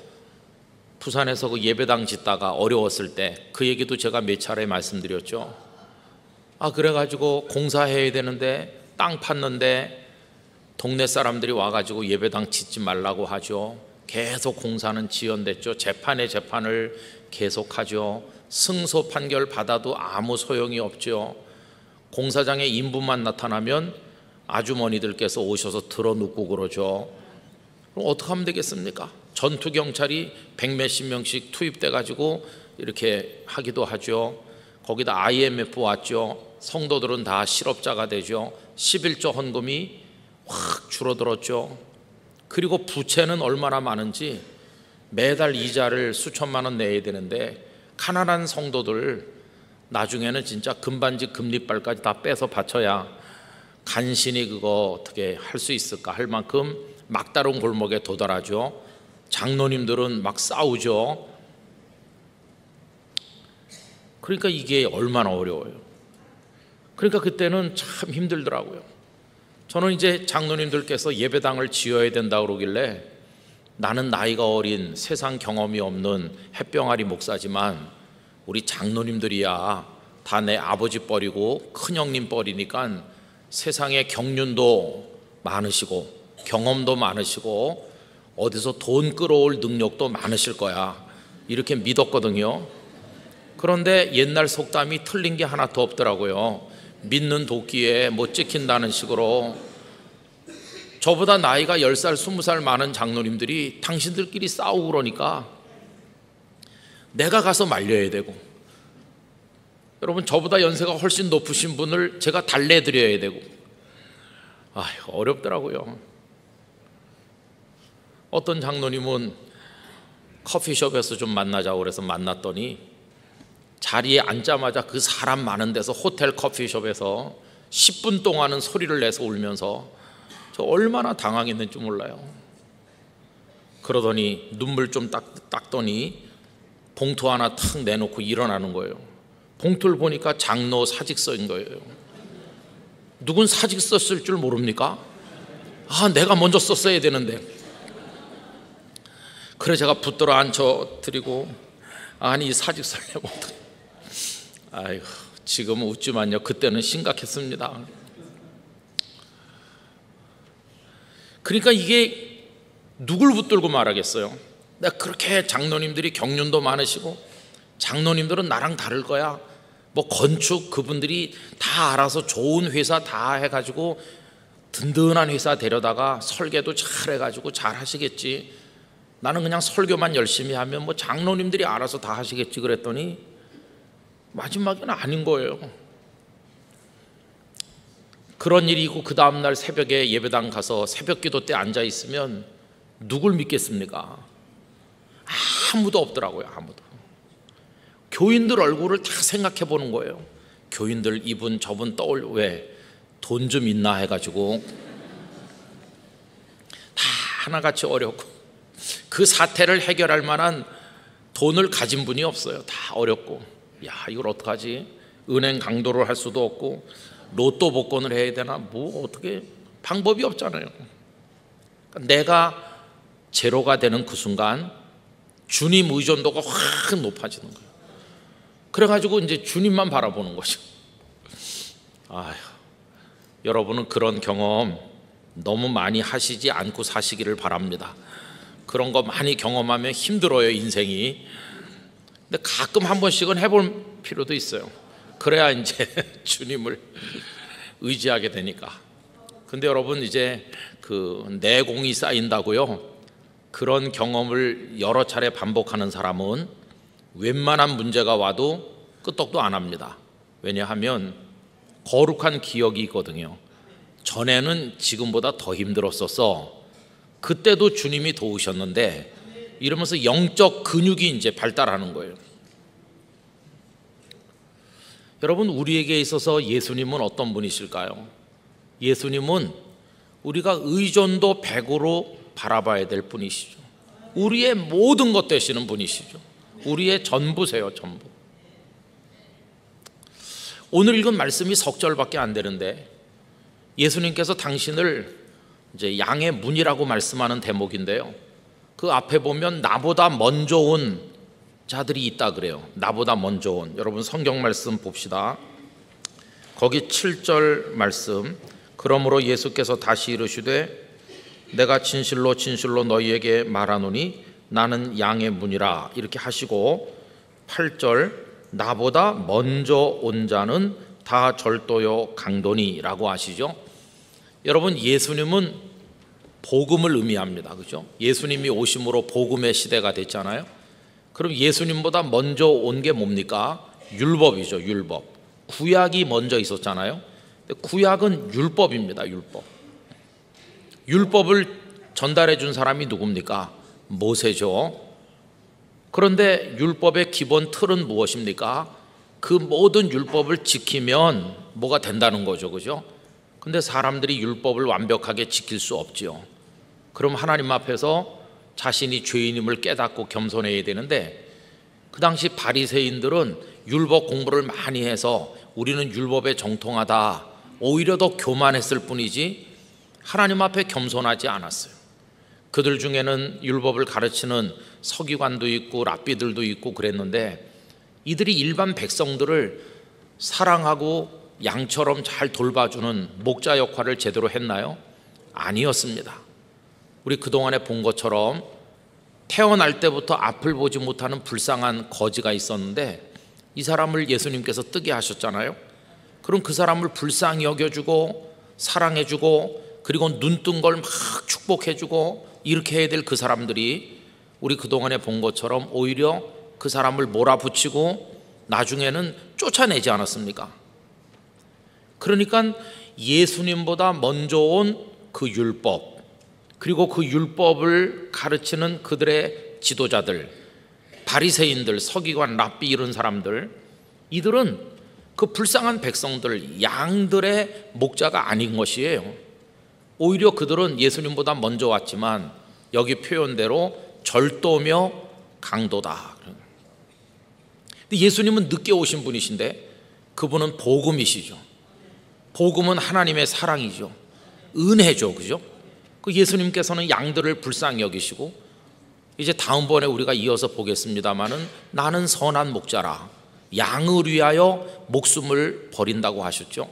부산에서 그 예배당 짓다가 어려웠을 때 그 얘기도 제가 몇 차례 말씀드렸죠. 그래가지고 공사해야 되는데 땅 팠는데 동네 사람들이 와가지고 예배당 짓지 말라고 하죠. 계속 공사는 지연됐죠. 재판을 계속하죠. 승소 판결 받아도 아무 소용이 없죠. 공사장에 인부만 나타나면 아주머니들께서 오셔서 들어눕고 그러죠. 그럼 어떻게 하면 되겠습니까? 전투경찰이 100몇십 명씩 투입돼 가지고 이렇게 하기도 하죠. 거기다 IMF 왔죠. 성도들은 다 실업자가 되죠. 11조 헌금이 확 줄어들었죠. 그리고 부채는 얼마나 많은지 매달 이자를 수천만 원 내야 되는데 가난한 성도들 나중에는 진짜 금반지 금리빨까지 다 빼서 바쳐야 간신히 그거 어떻게 할 수 있을까 할 만큼 막다른 골목에 도달하죠. 장로님들은 막 싸우죠. 그러니까 이게 얼마나 어려워요. 그러니까 그때는 참 힘들더라고요. 저는 이제 장로님들께서 예배당을 지어야 된다 그러길래 나는 나이가 어린 세상 경험이 없는 햇병아리 목사지만 우리 장로님들이야 다 내 아버지 뻘이고 큰형님 뻘이니까 세상에 경륜도 많으시고 경험도 많으시고 어디서 돈 끌어올 능력도 많으실 거야 이렇게 믿었거든요. 그런데 옛날 속담이 틀린 게 하나도 없더라고요. 믿는 도끼에 못 찍힌다는 식으로 저보다 나이가 10살 20살 많은 장로님들이 당신들끼리 싸우고 그러니까 내가 가서 말려야 되고 여러분 저보다 연세가 훨씬 높으신 분을 제가 달래드려야 되고 어렵더라고요. 어떤 장로님은 커피숍에서 좀 만나자고 그래서 만났더니 자리에 앉자마자 그 사람 많은 데서 호텔 커피숍에서 10분 동안은 소리를 내서 울면서 저 얼마나 당황했는지 몰라요. 그러더니 눈물 좀 닦더니 봉투 하나 탁 내놓고 일어나는 거예요. 봉투를 보니까 장로 사직서인 거예요. 누군 사직서 쓸 줄 모릅니까? 내가 먼저 썼어야 되는데. 그래 제가 붙들어 앉혀드리고, 아니 이 사직서를 내고 어떡해. 아이고, 지금은 웃지만요, 그때는 심각했습니다. 그러니까 이게 누굴 붙들고 말하겠어요? 내가 그렇게 장로님들이 경륜도 많으시고 장로님들은 나랑 다를 거야, 뭐 건축 그분들이 다 알아서 좋은 회사 다 해가지고 든든한 회사 데려다가 설계도 잘 해가지고 잘 하시겠지, 나는 그냥 설교만 열심히 하면 뭐 장로님들이 알아서 다 하시겠지 그랬더니 마지막에는 아닌 거예요. 그런 일이 있고 그 다음날 새벽에 예배당 가서 새벽기도 때 앉아 있으면 누굴 믿겠습니까? 아무도 없더라고요. 아무도. 교인들 얼굴을 다 생각해 보는 거예요. 교인들 이분 저분 떠올, 왜 돈 좀 있나 해가지고 다 하나같이 어렵고, 그 사태를 해결할 만한 돈을 가진 분이 없어요. 다 어렵고, 야 이걸 어떡하지? 은행 강도를 할 수도 없고 로또 복권을 해야 되나, 뭐 어떻게 방법이 없잖아요. 내가 제로가 되는 그 순간 주님 의존도가 확 높아지는 거예요. 그래가지고 이제 주님만 바라보는 거죠. 아휴, 여러분은 그런 경험 너무 많이 하시지 않고 사시기를 바랍니다. 그런 거 많이 경험하면 힘들어요, 인생이. 근데 가끔 한 번씩은 해볼 필요도 있어요. 그래야 이제 주님을 의지하게 되니까. 근데 여러분, 이제 그 내공이 쌓인다고요, 그런 경험을 여러 차례 반복하는 사람은 웬만한 문제가 와도 끄떡도 안 합니다. 왜냐하면 거룩한 기억이 있거든요. 전에는 지금보다 더 힘들었었어, 그때도 주님이 도우셨는데, 이러면서 영적 근육이 이제 발달하는 거예요. 여러분, 우리에게 있어서 예수님은 어떤 분이실까요? 예수님은 우리가 의존도 100으로 바라봐야 될 분이시죠. 우리의 모든 것 되시는 분이시죠. 우리의 전부세요, 전부. 오늘 읽은 말씀이 석 절밖에 안 되는데, 예수님께서 당신을 이제 양의 문이라고 말씀하는 대목인데요, 그 앞에 보면 나보다 먼저 온 자들이 있다 그래요. 나보다 먼저 온. 여러분 성경 말씀 봅시다. 거기 7절 말씀. 그러므로 예수께서 다시 이르시되 내가 진실로 진실로 너희에게 말하노니 나는 양의 문이라, 이렇게 하시고 8절 나보다 먼저 온 자는 다 절도요 강도니라고 하시죠. 여러분, 예수님은 복음을 의미합니다. 그죠? 예수님이 오심으로 복음의 시대가 됐잖아요. 그럼 예수님보다 먼저 온 게 뭡니까? 율법이죠. 율법. 구약이 먼저 있었잖아요. 근데 구약은 율법입니다. 율법. 율법을 전달해 준 사람이 누굽니까? 모세죠. 그런데 율법의 기본 틀은 무엇입니까? 그 모든 율법을 지키면 뭐가 된다는 거죠. 그죠? 근데 사람들이 율법을 완벽하게 지킬 수 없지요. 그럼 하나님 앞에서 자신이 죄인임을 깨닫고 겸손해야 되는데, 그 당시 바리새인들은 율법 공부를 많이 해서 우리는 율법에 정통하다, 오히려 더 교만했을 뿐이지 하나님 앞에 겸손하지 않았어요. 그들 중에는 율법을 가르치는 서기관도 있고 랍비들도 있고 그랬는데, 이들이 일반 백성들을 사랑하고 양처럼 잘 돌봐주는 목자 역할을 제대로 했나요? 아니었습니다. 우리 그동안에 본 것처럼 태어날 때부터 앞을 보지 못하는 불쌍한 거지가 있었는데, 이 사람을 예수님께서 뜨게 하셨잖아요. 그럼 그 사람을 불쌍히 여겨주고 사랑해주고, 그리고 눈뜬 걸 막 축복해주고 이렇게 해야 될 그 사람들이 우리 그동안에 본 것처럼 오히려 그 사람을 몰아붙이고 나중에는 쫓아내지 않았습니까? 그러니까 예수님보다 먼저 온 그 율법, 그리고 그 율법을 가르치는 그들의 지도자들, 바리새인들, 서기관, 랍비 이런 사람들, 이들은 그 불쌍한 백성들, 양들의 목자가 아닌 것이에요. 오히려 그들은 예수님보다 먼저 왔지만 여기 표현대로 절도며 강도다. 근데 예수님은 늦게 오신 분이신데 그분은 복음이시죠. 복음은 하나님의 사랑이죠. 은혜죠. 그죠? 그 예수님께서는 양들을 불쌍히 여기시고, 이제 다음번에 우리가 이어서 보겠습니다마는 나는 선한 목자라 양을 위하여 목숨을 버린다고 하셨죠.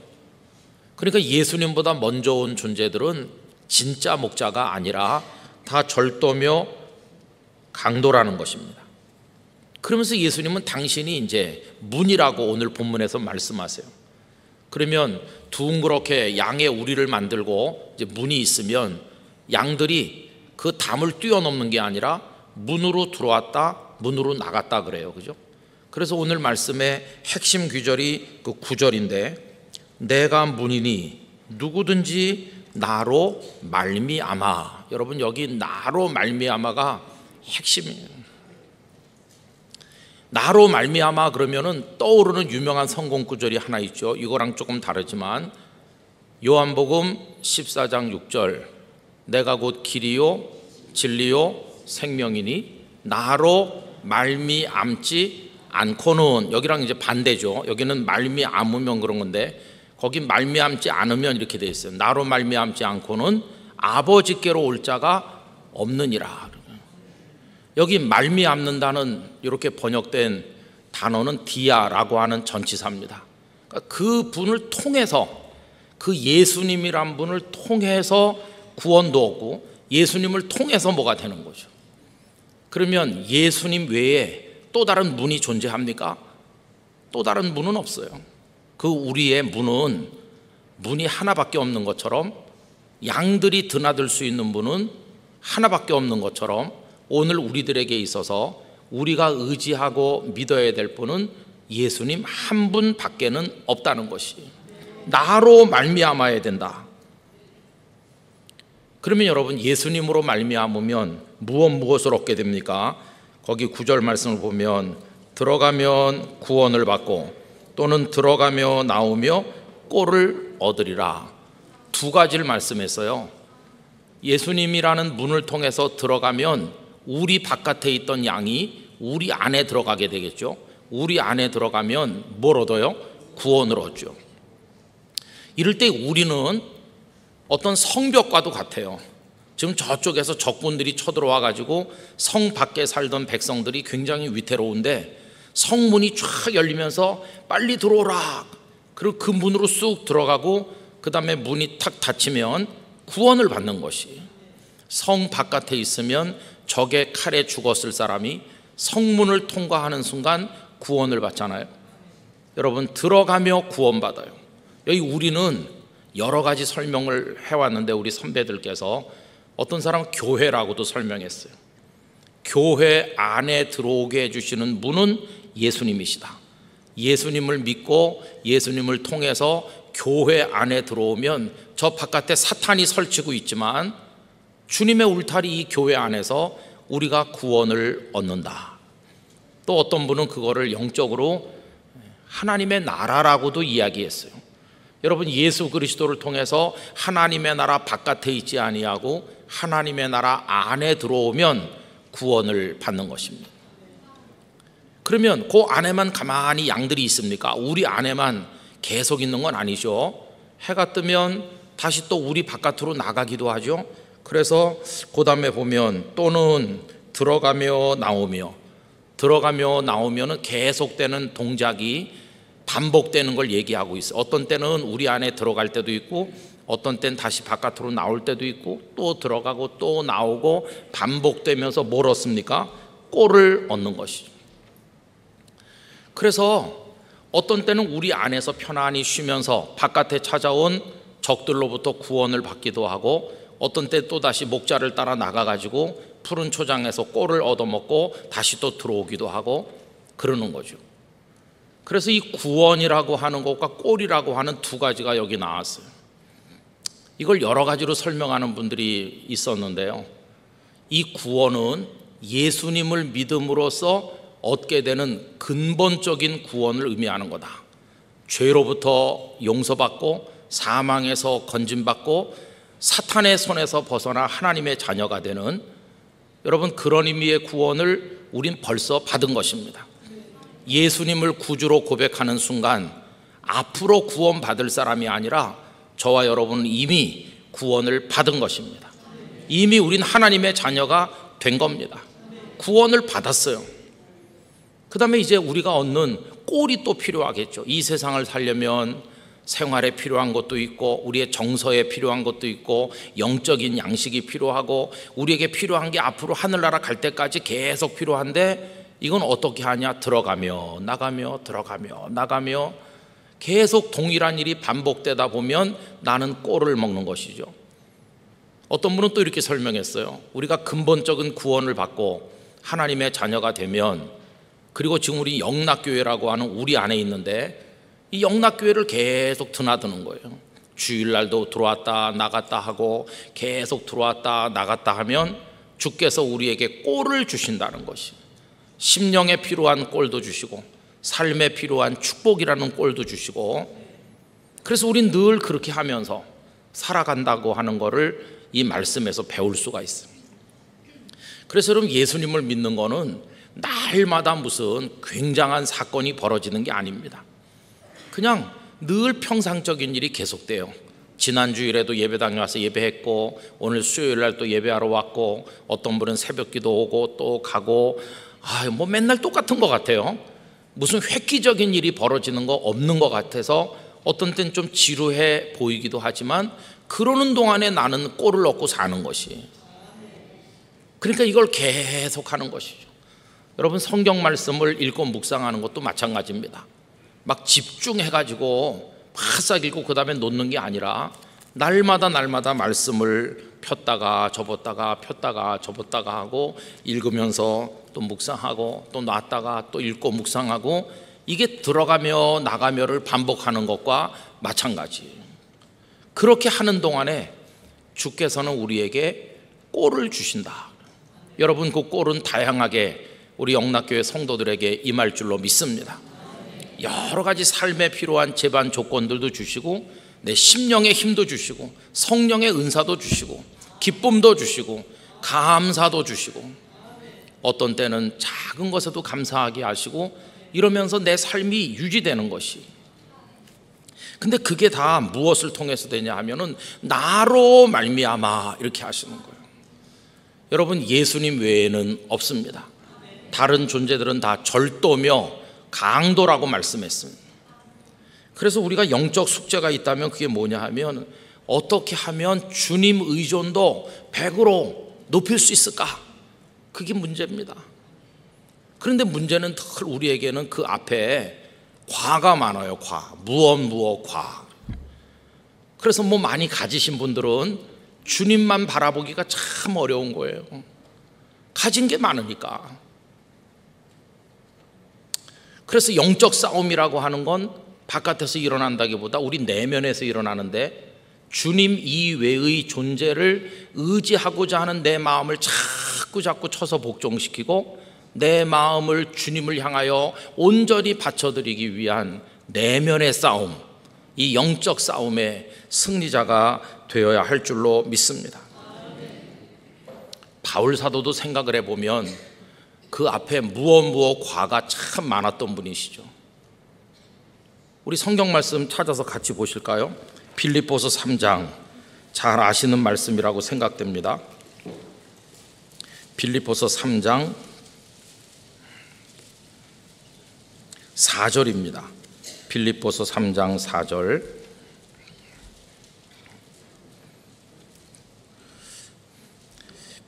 그러니까 예수님보다 먼저 온 존재들은 진짜 목자가 아니라 다 절도며 강도라는 것입니다. 그러면서 예수님은 당신이 이제 문이라고 오늘 본문에서 말씀하세요. 그러면 둥그렇게 양의 우리를 만들고 이제 문이 있으면 양들이 그 담을 뛰어넘는 게 아니라 문으로 들어왔다 문으로 나갔다 그래요. 그죠? 그래서 오늘 말씀의 핵심 구절이 그 9절인데, 내가 문이니 누구든지 나로 말미암아. 여러분, 여기 나로 말미암아가 핵심이에요. 나로 말미암아 그러면은 떠오르는 유명한 성공 구절이 하나 있죠. 이거랑 조금 다르지만 요한복음 14장 6절, 내가 곧 길이요 진리요 생명이니 나로 말미암지 않고는, 여기랑 이제 반대죠. 여기는 말미암으면 그런 건데 거기 말미암지 않으면 이렇게 되어 있어요. 나로 말미암지 않고는 아버지께로 올 자가 없느니라. 여기 말미암는다는 이렇게 번역된 단어는 디아라고 하는 전치사입니다. 그러니까 그 분을 통해서, 그 예수님이란 분을 통해서 구원도 얻고 예수님을 통해서 뭐가 되는 거죠. 그러면 예수님 외에 또 다른 문이 존재합니까? 또 다른 문은 없어요. 그 우리의 문은 문이 하나밖에 없는 것처럼, 양들이 드나들 수 있는 문은 하나밖에 없는 것처럼, 오늘 우리들에게 있어서 우리가 의지하고 믿어야 될 분은 예수님 한 분 밖에는 없다는 것이, 나로 말미암아야 된다. 그러면 여러분, 예수님으로 말미암으면 무엇을 얻게 됩니까? 거기 9절 말씀을 보면 들어가면 구원을 받고 또는 들어가며 나오며 꼴을 얻으리라. 두 가지를 말씀했어요. 예수님이라는 문을 통해서 들어가면 우리 바깥에 있던 양이 우리 안에 들어가게 되겠죠. 우리 안에 들어가면 뭘 얻어요? 구원을 얻죠. 이럴 때 우리는 어떤 성벽과도 같아요. 지금 저쪽에서 적군들이 쳐들어와 가지고 성 밖에 살던 백성들이 굉장히 위태로운데 성문이 쫙 열리면서 빨리 들어오라. 그리고 그 문으로 쑥 들어가고 그 다음에 문이 탁 닫히면 구원을 받는 것이, 성 바깥에 있으면 적의 칼에 죽었을 사람이 성문을 통과하는 순간 구원을 받잖아요. 여러분, 들어가며 구원받아요. 여기 우리는 여러 가지 설명을 해왔는데 우리 선배들께서 어떤 사람은 교회라고도 설명했어요. 교회 안에 들어오게 해주시는 문은 예수님이시다. 예수님을 믿고 예수님을 통해서 교회 안에 들어오면 저 바깥에 사탄이 설치고 있지만 주님의 울타리 이 교회 안에서 우리가 구원을 얻는다. 또 어떤 분은 그거를 영적으로 하나님의 나라라고도 이야기했어요. 여러분, 예수 그리스도를 통해서 하나님의 나라 바깥에 있지 아니하고 하나님의 나라 안에 들어오면 구원을 받는 것입니다. 그러면 그 안에만 가만히 양들이 있습니까? 우리 안에만 계속 있는 건 아니죠. 해가 뜨면 다시 또 우리 바깥으로 나가기도 하죠. 그래서 그 다음에 보면 또는 들어가며 나오며, 들어가며 나오면은 계속되는 동작이 반복되는 걸 얘기하고 있어요. 어떤 때는 우리 안에 들어갈 때도 있고 어떤 때는 다시 바깥으로 나올 때도 있고 또 들어가고 또 나오고 반복되면서 뭘 얻습니까? 꼴을 얻는 것이죠. 그래서 어떤 때는 우리 안에서 편안히 쉬면서 바깥에 찾아온 적들로부터 구원을 받기도 하고, 어떤 때 또다시 목자를 따라 나가가지고 푸른 초장에서 꼴을 얻어먹고 다시 또 들어오기도 하고 그러는 거죠. 그래서 이 구원이라고 하는 것과 꼴이라고 하는 두 가지가 여기 나왔어요. 이걸 여러 가지로 설명하는 분들이 있었는데요, 이 구원은 예수님을 믿음으로써 얻게 되는 근본적인 구원을 의미하는 거다. 죄로부터 용서받고 사망에서 건짐받고 사탄의 손에서 벗어나 하나님의 자녀가 되는, 여러분, 그런 의미의 구원을 우린 벌써 받은 것입니다. 예수님을 구주로 고백하는 순간 앞으로 구원받을 사람이 아니라 저와 여러분은 이미 구원을 받은 것입니다. 이미 우린 하나님의 자녀가 된 겁니다. 구원을 받았어요. 그 다음에 이제 우리가 얻는 꼴이 또 필요하겠죠. 이 세상을 살려면 생활에 필요한 것도 있고 우리의 정서에 필요한 것도 있고 영적인 양식이 필요하고 우리에게 필요한 게 앞으로 하늘나라 갈 때까지 계속 필요한데 이건 어떻게 하냐? 들어가며 나가며 들어가며 나가며 계속 동일한 일이 반복되다 보면 나는 꼴을 먹는 것이죠. 어떤 분은 또 이렇게 설명했어요. 우리가 근본적인 구원을 받고 하나님의 자녀가 되면, 그리고 지금 우리 영락교회라고 하는 우리 안에 있는데 이 영락교회를 계속 드나드는 거예요. 주일날도 들어왔다 나갔다 하고 계속 들어왔다 나갔다 하면 주께서 우리에게 꼴을 주신다는 것이, 심령에 필요한 꼴도 주시고 삶에 필요한 축복이라는 꼴도 주시고, 그래서 우린 늘 그렇게 하면서 살아간다고 하는 것을 이 말씀에서 배울 수가 있습니다. 그래서 여러분, 예수님을 믿는 거는 날마다 무슨 굉장한 사건이 벌어지는 게 아닙니다. 그냥 늘 평상적인 일이 계속돼요. 지난 주일에도 예배당에 와서 예배했고 오늘 수요일날 또 예배하러 왔고 어떤 분은 새벽기도 오고 또 가고, 뭐 맨날 똑같은 것 같아요. 무슨 획기적인 일이 벌어지는 거 없는 것 같아서 어떤 땐 좀 지루해 보이기도 하지만 그러는 동안에 나는 꼴을 얻고 사는 것이, 그러니까 이걸 계속하는 것이죠. 여러분, 성경 말씀을 읽고 묵상하는 것도 마찬가지입니다. 막 집중해가지고 바싹 읽고 그 다음에 놓는 게 아니라 날마다 말씀을 폈다가 접었다가 폈다가 접었다가 하고 읽으면서 또 묵상하고 또 놨다가 또 읽고 묵상하고, 이게 들어가며 나가며를 반복하는 것과 마찬가지. 그렇게 하는 동안에 주께서는 우리에게 꼴을 주신다. 여러분, 그 꼴은 다양하게 우리 영락교회 성도들에게 임할 줄로 믿습니다. 여러 가지 삶에 필요한 제반 조건들도 주시고 내 심령의 힘도 주시고 성령의 은사도 주시고 기쁨도 주시고 감사도 주시고, 어떤 때는 작은 것에도 감사하게 하시고, 이러면서 내 삶이 유지되는 것이, 근데 그게 다 무엇을 통해서 되냐 하면은 나로 말미암아 이렇게 하시는 거예요. 여러분, 예수님 외에는 없습니다. 다른 존재들은 다 절도며 강도라고 말씀했습니다. 그래서 우리가 영적 숙제가 있다면 그게 뭐냐 하면, 어떻게 하면 주님 의존도 100으로 높일 수 있을까? 그게 문제입니다. 그런데 문제는 늘 우리에게는 그 앞에 과가 많아요. 무엇 과. 그래서 뭐 많이 가지신 분들은 주님만 바라보기가 참 어려운 거예요. 가진 게 많으니까. 그래서 영적 싸움이라고 하는 건 바깥에서 일어난다기보다 우리 내면에서 일어나는데, 주님 이외의 존재를 의지하고자 하는 내 마음을 자꾸 쳐서 복종시키고 내 마음을 주님을 향하여 온전히 바쳐드리기 위한 내면의 싸움, 이 영적 싸움의 승리자가 되어야 할 줄로 믿습니다. 바울 사도도 생각을 해보면 그 앞에 무엇 과가 참 많았던 분이시죠. 우리 성경 말씀 찾아서 같이 보실까요? 빌립보서 3장, 잘 아시는 말씀이라고 생각됩니다. 빌립보서 3장 4절입니다. 빌립보서 3장 4절.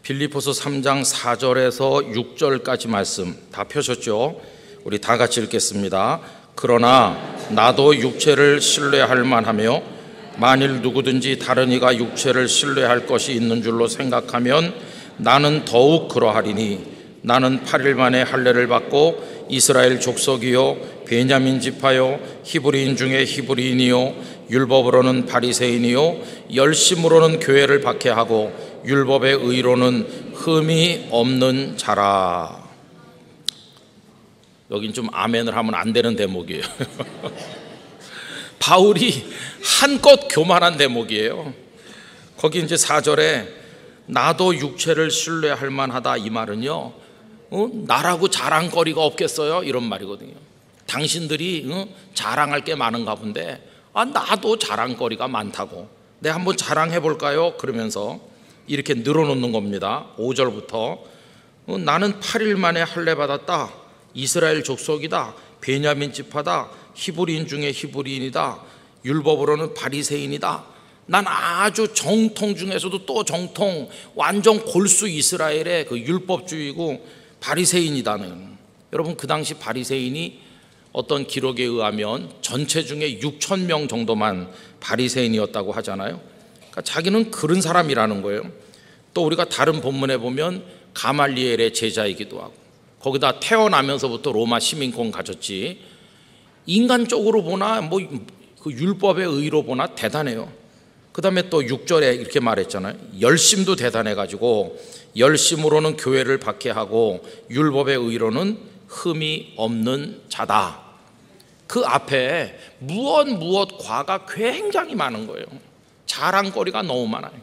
빌립보서 3장 4절에서 6절까지 말씀 다 펴셨죠? 우리 다 같이 읽겠습니다. 그러나 나도 육체를 신뢰할 만하며 만일 누구든지 다른 이가 육체를 신뢰할 것이 있는 줄로 생각하면 나는 더욱 그러하리니, 나는 8일 만에 할례를 받고 이스라엘 족속이요 베냐민 지파요 히브리인 중에 히브리인이요 율법으로는 바리새인이요 열심으로는 교회를 박해하고 율법의 의로는 흠이 없는 자라. 여긴 좀 아멘을 하면 안 되는 대목이에요. 바울이 한껏 교만한 대목이에요. 거기 이제 4절에 나도 육체를 신뢰할 만하다, 이 말은요, 나라고 자랑거리가 없겠어요? 이런 말이거든요. 당신들이 자랑할 게 많은가 본데 나도 자랑거리가 많다고. 내가 한번 자랑해 볼까요? 그러면서 이렇게 늘어놓는 겁니다. 5절부터 나는 8일 만에 할례 받았다. 이스라엘 족속이다. 베냐민 지파다. 히브리인 중에 히브리인이다. 율법으로는 바리새인이다. 난 아주 정통 중에서도 또 정통, 완전 골수 이스라엘의 그 율법주의고 바리새인이다는. 여러분, 그 당시 바리새인이 어떤 기록에 의하면 전체 중에 6천 명 정도만 바리새인이었다고 하잖아요. 그러니까 자기는 그런 사람이라는 거예요. 또 우리가 다른 본문에 보면 가말리엘의 제자이기도 하고, 거기다 태어나면서부터 로마 시민권 가졌지. 인간적으로 보나 그 율법의 의로 보나 대단해요. 그 다음에 또 6절에 이렇게 말했잖아요. 열심도 대단해가지고 열심으로는 교회를 박해하고 율법의 의로는 흠이 없는 자다. 그 앞에 무엇 과가 굉장히 많은 거예요. 자랑거리가 너무 많아요.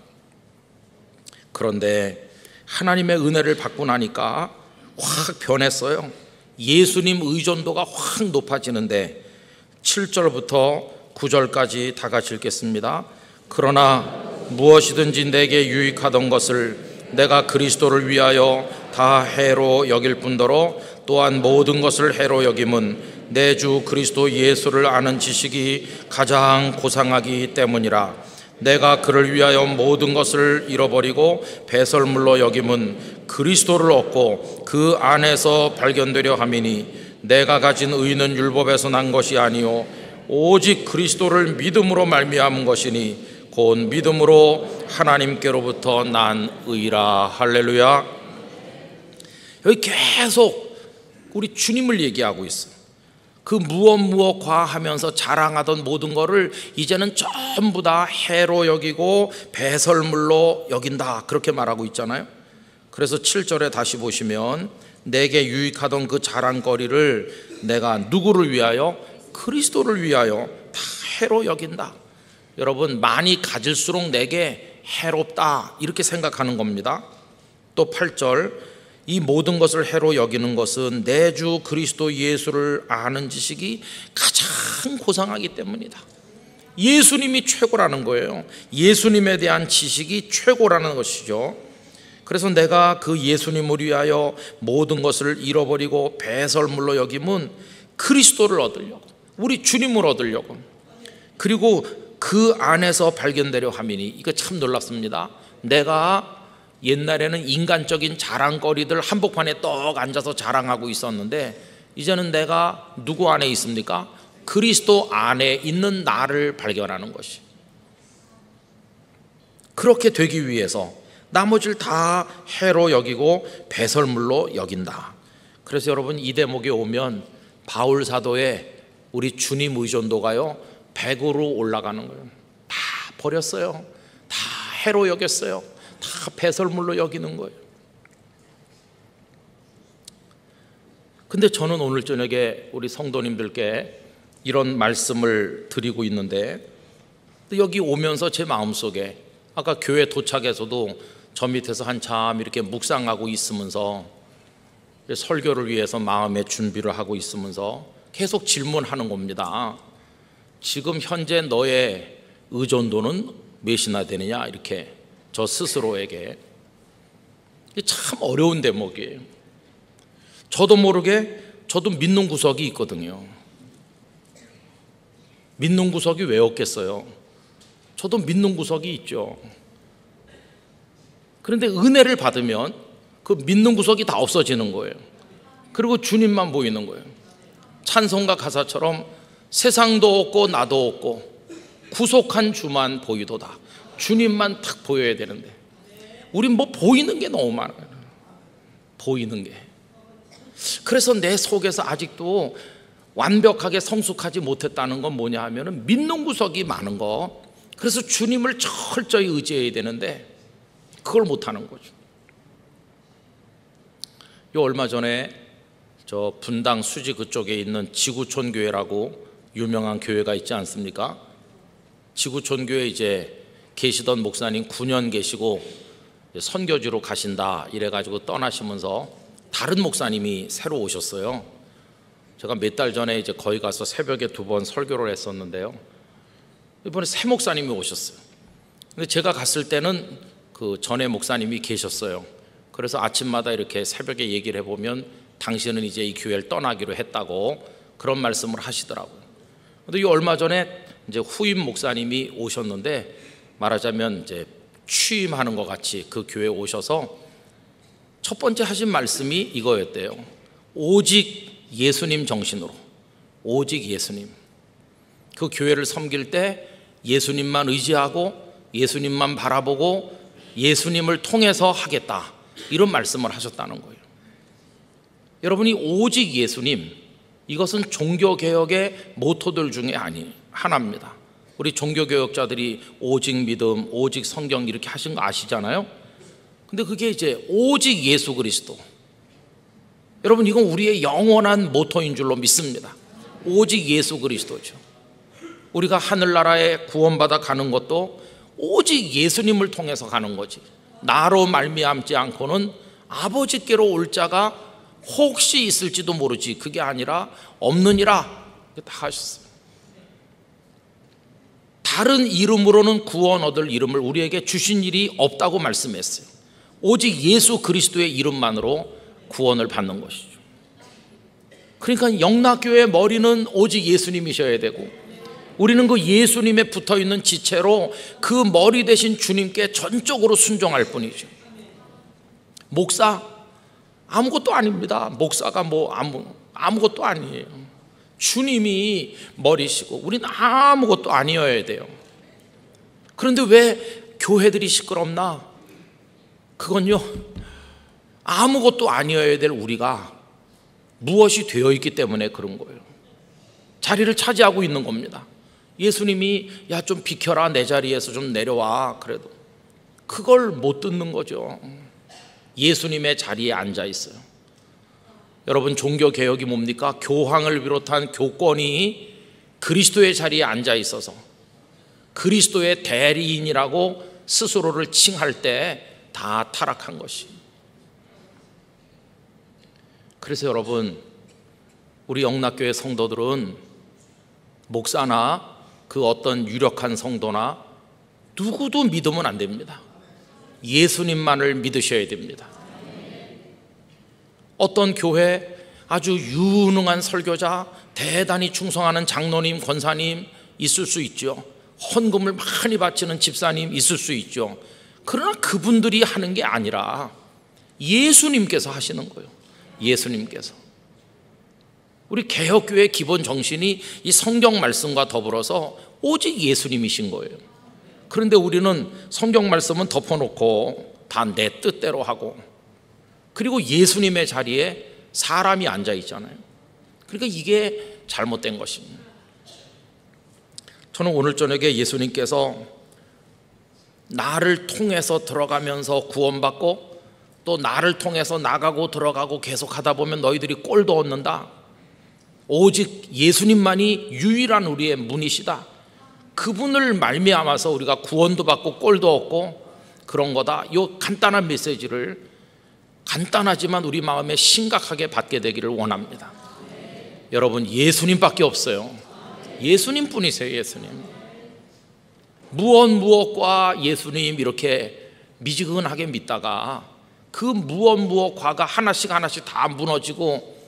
그런데 하나님의 은혜를 받고 나니까 확 변했어요. 예수님 의존도가 확 높아지는데 7절부터 9절까지 다 같이 읽겠습니다. 그러나 무엇이든지 내게 유익하던 것을 내가 그리스도를 위하여 다 해로 여길 뿐더러 또한 모든 것을 해로 여김은 내 주 그리스도 예수를 아는 지식이 가장 고상하기 때문이라. 내가 그를 위하여 모든 것을 잃어버리고 배설물로 여김은 그리스도를 얻고 그 안에서 발견되려 함이니 내가 가진 의는 율법에서 난 것이 아니요 오직 그리스도를 믿음으로 말미암은 것이니 곧 믿음으로 하나님께로부터 난 의라. 할렐루야. 여기 계속 우리 주님을 얘기하고 있어. 그 무엇 과하면서 자랑하던 모든 것을 이제는 전부 다 해로 여기고 배설물로 여긴다, 그렇게 말하고 있잖아요. 그래서 7절에 다시 보시면 내게 유익하던 그 자랑거리를 내가 누구를 위하여? 그리스도를 위하여 다 해로 여긴다. 여러분, 많이 가질수록 내게 해롭다, 이렇게 생각하는 겁니다. 또 8절, 이 모든 것을 해로 여기는 것은 내 주 그리스도 예수를 아는 지식이 가장 고상하기 때문이다. 예수님이 최고라는 거예요. 예수님에 대한 지식이 최고라는 것이죠. 그래서 내가 그 예수님을 위하여 모든 것을 잃어버리고 배설물로 여김은 그리스도를 얻으려고, 우리 주님을 얻으려고, 그리고 그 안에서 발견되려 함이니. 이거 참 놀랍습니다. 내가 옛날에는 인간적인 자랑거리들 한복판에 떡 앉아서 자랑하고 있었는데 이제는 내가 누구 안에 있습니까? 그리스도 안에 있는 나를 발견하는 것이. 그렇게 되기 위해서 나머지를 다 해로 여기고 배설물로 여긴다. 그래서 여러분, 이 대목에 오면 바울 사도의 우리 주님 의존도가요 100으로 올라가는 거예요. 다 버렸어요. 다 해로 여겼어요. 다 배설물로 여기는 거예요. 근데 저는 오늘 저녁에 우리 성도님들께 이런 말씀을 드리고 있는데, 여기 오면서 제 마음속에 아까 교회 도착해서도 저 밑에서 한참 이렇게 묵상하고 있으면서 설교를 위해서 마음의 준비를 하고 있으면서 계속 질문하는 겁니다. 지금 현재 너의 의존도는 몇이나 되느냐, 이렇게 저 스스로에게. 참 어려운 대목이에요. 저도 모르게 저도 믿는 구석이 있거든요. 믿는 구석이 왜 없겠어요? 저도 믿는 구석이 있죠. 그런데 은혜를 받으면 그 믿는 구석이 다 없어지는 거예요. 그리고 주님만 보이는 거예요. 찬송가 가사처럼 세상도 없고 나도 없고 구속한 주만 보이도다. 주님만 탁 보여야 되는데 우린 보이는 게 너무 많아요. 보이는 게. 그래서 내 속에서 아직도 완벽하게 성숙하지 못했다는 건 뭐냐 하면은 믿는 구석이 많은 거. 그래서 주님을 철저히 의지해야 되는데 그걸 못하는 거죠. 요 얼마 전에 저 분당 수지 그쪽에 있는 지구촌 교회라고 유명한 교회가 있지 않습니까? 지구촌 교회 이제 계시던 목사님 9년 계시고 선교지로 가신다 이래가지고 떠나시면서 다 다른 목사님이 새로 오셨어요. 제가 몇 달 전에 이제 거기 가서 새벽에 2번 설교를 했었는데요. 이번에 새 목사님이 오셨어요. 근데 제가 갔을 때는 그 전에 목사님이 계셨어요. 그래서 아침마다 이렇게 새벽에 얘기를 해보면 당신은 이제 이 교회를 떠나기로 했다고 그런 말씀을 하시더라고요. 근데 이 얼마 전에 이제 후임 목사님이 오셨는데, 말하자면 이제 취임하는 것 같이 그 교회에 오셔서 첫 번째 하신 말씀이 이거였대요. 오직 예수님 정신으로, 오직 예수님. 그 교회를 섬길 때 예수님만 의지하고 예수님만 바라보고 예수님을 통해서 하겠다, 이런 말씀을 하셨다는 거예요. 여러분이 오직 예수님, 이것은 종교개혁의 모토들 중에 하나입니다. 우리 종교개혁자들이 오직 믿음, 오직 성경 이렇게 하신 거 아시잖아요. 근데 그게 이제 오직 예수 그리스도, 여러분 이건 우리의 영원한 모토인 줄로 믿습니다. 오직 예수 그리스도죠. 우리가 하늘나라에 구원받아 가는 것도 오직 예수님을 통해서 가는 거지, 나로 말미암지 않고는 아버지께로 올 자가 혹시 있을지도 모르지, 그게 아니라 없느니라 다 하셨어요. 다른 이름으로는 구원 얻을 이름을 우리에게 주신 일이 없다고 말씀했어요. 오직 예수 그리스도의 이름만으로 구원을 받는 것이죠. 그러니까 영락교회의 머리는 오직 예수님이셔야 되고, 우리는 그 예수님에 붙어있는 지체로 그 머리 대신 주님께 전적으로 순종할 뿐이죠. 목사? 아무것도 아닙니다. 목사가 아무것도 아니에요. 주님이 머리시고 우리는 아무것도 아니어야 돼요. 그런데 왜 교회들이 시끄럽나? 그건요, 아무것도 아니어야 될 우리가 무엇이 되어 있기 때문에 그런 거예요. 자리를 차지하고 있는 겁니다. 예수님이 야 좀 비켜라, 내 자리에서 좀 내려와, 그래도 그걸 못 듣는 거죠. 예수님의 자리에 앉아 있어요. 여러분, 종교개혁이 뭡니까? 교황을 비롯한 교권이 그리스도의 자리에 앉아 있어서 그리스도의 대리인이라고 스스로를 칭할 때 다 타락한 것이. 그래서 여러분, 우리 영락교회 성도들은 목사나 그 어떤 유력한 성도나 누구도 믿으면 안 됩니다. 예수님만을 믿으셔야 됩니다. 어떤 교회 아주 유능한 설교자, 대단히 충성하는 장로님, 권사님 있을 수 있죠. 헌금을 많이 바치는 집사님 있을 수 있죠. 그러나 그분들이 하는 게 아니라 예수님께서 하시는 거예요. 예수님께서. 우리 개혁교회의 기본 정신이 이 성경 말씀과 더불어서 오직 예수님이신 거예요. 그런데 우리는 성경 말씀은 덮어놓고 다 내 뜻대로 하고, 그리고 예수님의 자리에 사람이 앉아 있잖아요. 그러니까 이게 잘못된 것입니다. 저는 오늘 저녁에 예수님께서 나를 통해서 들어가면서 구원받고 또 나를 통해서 나가고 들어가고 계속 하다 보면 너희들이 꼴도 얻는다, 오직 예수님만이 유일한 우리의 문이시다, 그분을 말미암아서 우리가 구원도 받고 꼴도 얻고 그런 거다, 이 간단한 메시지를 간단하지만 우리 마음에 심각하게 받게 되기를 원합니다. 여러분, 예수님밖에 없어요. 예수님뿐이세요. 예수님. 무엇과 예수님 이렇게 미지근하게 믿다가 그 무엇과가 하나씩 다 무너지고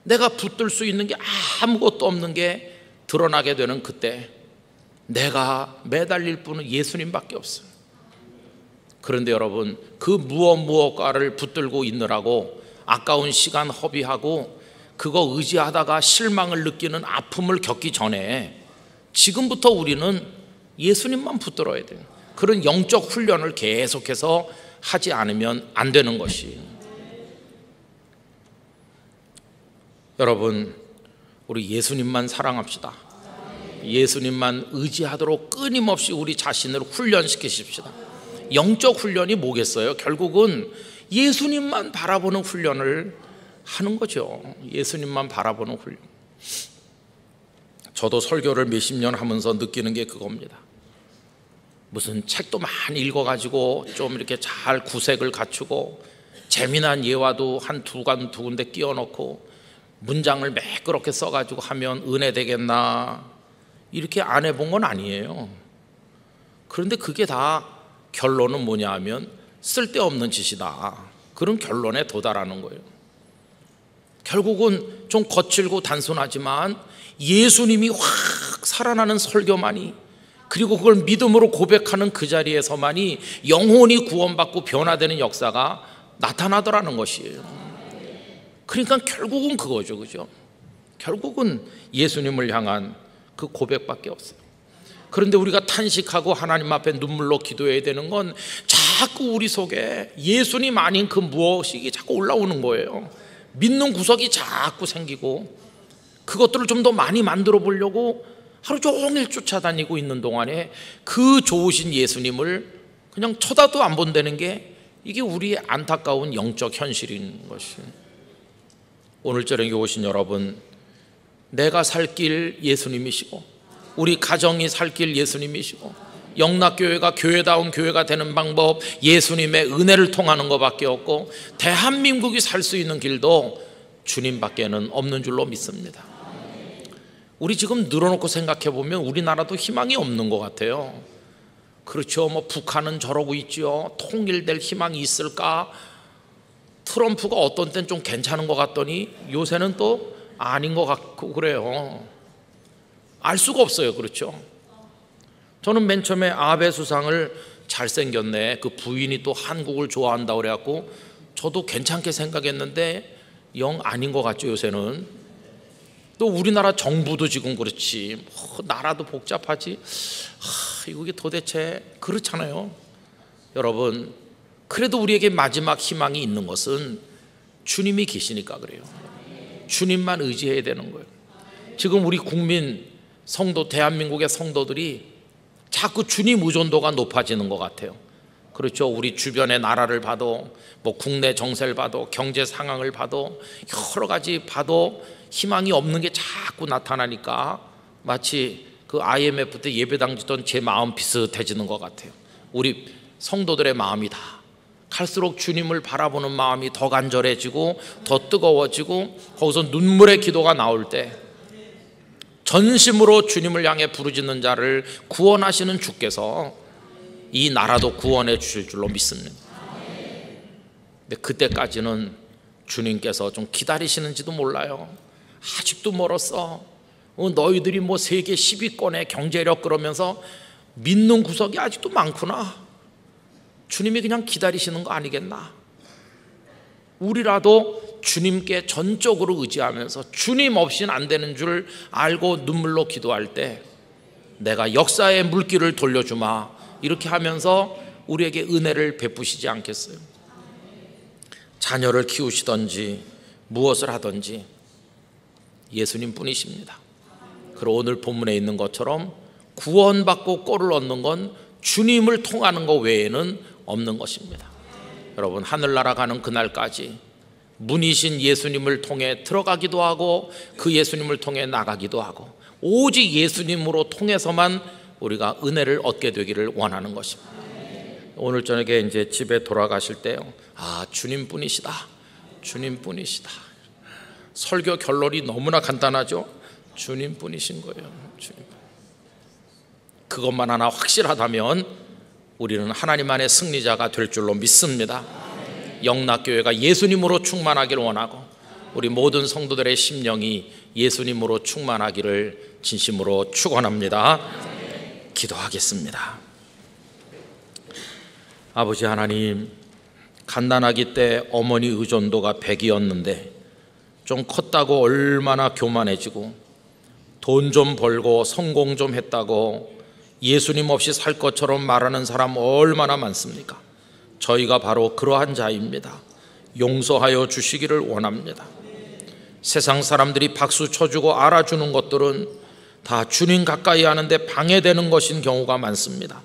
내가 붙들 수 있는 게 아무것도 없는 게 드러나게 되는 그때 내가 매달릴 분은 예수님밖에 없어요. 그런데 여러분, 그 무엇과를 붙들고 있느라고 아까운 시간 허비하고 그거 의지하다가 실망을 느끼는 아픔을 겪기 전에 지금부터 우리는 예수님만 붙들어야 돼요. 그런 영적 훈련을 계속해서 하지 않으면 안 되는 것이. 여러분, 우리 예수님만 사랑합시다. 예수님만 의지하도록 끊임없이 우리 자신을 훈련시키십시다. 영적 훈련이 뭐겠어요? 결국은 예수님만 바라보는 훈련을 하는 거죠. 예수님만 바라보는 훈련. 저도 설교를 몇십 년 하면서 느끼는 게 그겁니다. 무슨 책도 많이 읽어가지고 좀 이렇게 잘 구색을 갖추고 재미난 예화도 한 두 군데 끼워 넣고 문장을 매끄럽게 써가지고 하면 은혜 되겠나, 이렇게 안 해본 건 아니에요. 그런데 그게 다 결론은 뭐냐 하면 쓸데없는 짓이다, 그런 결론에 도달하는 거예요. 결국은 좀 거칠고 단순하지만 예수님이 확 살아나는 설교만이, 그리고 그걸 믿음으로 고백하는 그 자리에서만이 영혼이 구원받고 변화되는 역사가 나타나더라는 것이에요. 그러니까 결국은 그거죠, 그죠? 결국은 예수님을 향한 그 고백밖에 없어요. 그런데 우리가 탄식하고 하나님 앞에 눈물로 기도해야 되는 건 자꾸 우리 속에 예수님 아닌 그 무엇이 자꾸 올라오는 거예요. 믿는 구석이 자꾸 생기고, 그것들을 좀 더 많이 만들어 보려고 하루 종일 쫓아다니고 있는 동안에 그 좋으신 예수님을 그냥 쳐다도 안 본다는 게, 이게 우리의 안타까운 영적 현실인 것이에요. 오늘 저녁에 오신 여러분, 내가 살 길 예수님이시고, 우리 가정이 살 길 예수님이시고, 영락교회가 교회다운 교회가 되는 방법 예수님의 은혜를 통하는 것밖에 없고, 대한민국이 살 수 있는 길도 주님밖에는 없는 줄로 믿습니다. 우리 지금 늘어놓고 생각해 보면 우리나라도 희망이 없는 것 같아요. 그렇죠. 뭐 북한은 저러고 있죠. 통일될 희망이 있을까? 트럼프가 어떤 땐 좀 괜찮은 것 같더니 요새는 또 아닌 것 같고 그래요. 알 수가 없어요. 그렇죠. 저는 맨 처음에 아베 수상을 잘생겼네, 그 부인이 또 한국을 좋아한다고 그래갖고 저도 괜찮게 생각했는데 영 아닌 것 같죠. 요새는 또 우리나라 정부도 지금 그렇지, 나라도 복잡하지, 이게 도대체 그렇잖아요. 여러분, 그래도 우리에게 마지막 희망이 있는 것은 주님이 계시니까 그래요. 주님만 의지해야 되는 거예요. 지금 우리 국민 성도, 대한민국의 성도들이 자꾸 주님 의존도가 높아지는 것 같아요. 그렇죠. 우리 주변의 나라를 봐도, 뭐 국내 정세를 봐도, 경제 상황을 봐도, 여러 가지 봐도 희망이 없는 게 자꾸 나타나니까 마치 그 IMF 때 예배당 지던 제 마음 비슷해지는 것 같아요. 우리 성도들의 마음이 다 갈수록 주님을 바라보는 마음이 더 간절해지고 더 뜨거워지고, 거기서 눈물의 기도가 나올 때 전심으로 주님을 향해 부르짖는 자를 구원하시는 주께서 이 나라도 구원해 주실 줄로 믿습니다. 근데 그때까지는 주님께서 좀 기다리시는지도 몰라요. 아직도 멀었어. 너희들이 뭐 세계 10위권의 경제력 그러면서 믿는 구석이 아직도 많구나. 주님이 그냥 기다리시는 거 아니겠나? 우리라도 주님께 전적으로 의지하면서 주님 없이는 안 되는 줄 알고 눈물로 기도할 때 내가 역사의 물길을 돌려주마, 이렇게 하면서 우리에게 은혜를 베푸시지 않겠어요? 자녀를 키우시든지 무엇을 하든지 예수님 뿐이십니다. 그리고 오늘 본문에 있는 것처럼 구원받고 꼴을 얻는 건 주님을 통하는 것 외에는 없는 것입니다. 여러분, 하늘나라 가는 그날까지 문이신 예수님을 통해 들어가기도 하고 그 예수님을 통해 나가기도 하고 오직 예수님으로 통해서만 우리가 은혜를 얻게 되기를 원하는 것입니다. 오늘 저녁에 이제 집에 돌아가실 때요, 주님뿐이시다, 주님뿐이시다. 설교 결론이 너무나 간단하죠. 주님뿐이신 거예요. 주님. 그것만 하나 확실하다면 우리는 하나님 안의 승리자가 될 줄로 믿습니다. 영락교회가 예수님으로 충만하기를 원하고 우리 모든 성도들의 심령이 예수님으로 충만하기를 진심으로 축원합니다. 기도하겠습니다. 아버지 하나님, 갓난아기 때 어머니 의존도가 100이었는데 좀 컸다고 얼마나 교만해지고 돈 좀 벌고 성공 좀 했다고 예수님 없이 살 것처럼 말하는 사람 얼마나 많습니까? 저희가 바로 그러한 자입니다. 용서하여 주시기를 원합니다. 세상 사람들이 박수 쳐주고 알아주는 것들은 다 주님 가까이 하는데 방해되는 것인 경우가 많습니다.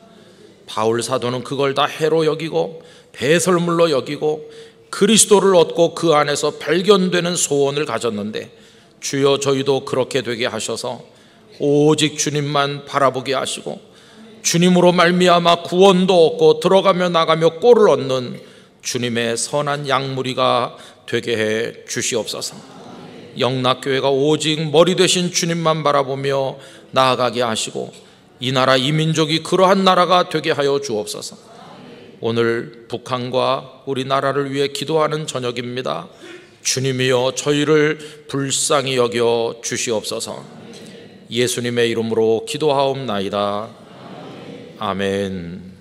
바울 사도는 그걸 다 해로 여기고 배설물로 여기고 그리스도를 얻고 그 안에서 발견되는 소원을 가졌는데, 주여 저희도 그렇게 되게 하셔서 오직 주님만 바라보게 하시고 주님으로 말미암아 구원도 얻고 들어가며 나가며 꼴을 얻는 주님의 선한 양무리가 되게 해 주시옵소서. 영락교회가 오직 머리 되신 주님만 바라보며 나아가게 하시고 이 나라 이 민족이 그러한 나라가 되게 하여 주옵소서. 오늘 북한과 우리나라를 위해 기도하는 저녁입니다. 주님이여 저희를 불쌍히 여겨 주시옵소서. 예수님의 이름으로 기도하옵나이다. 아멘.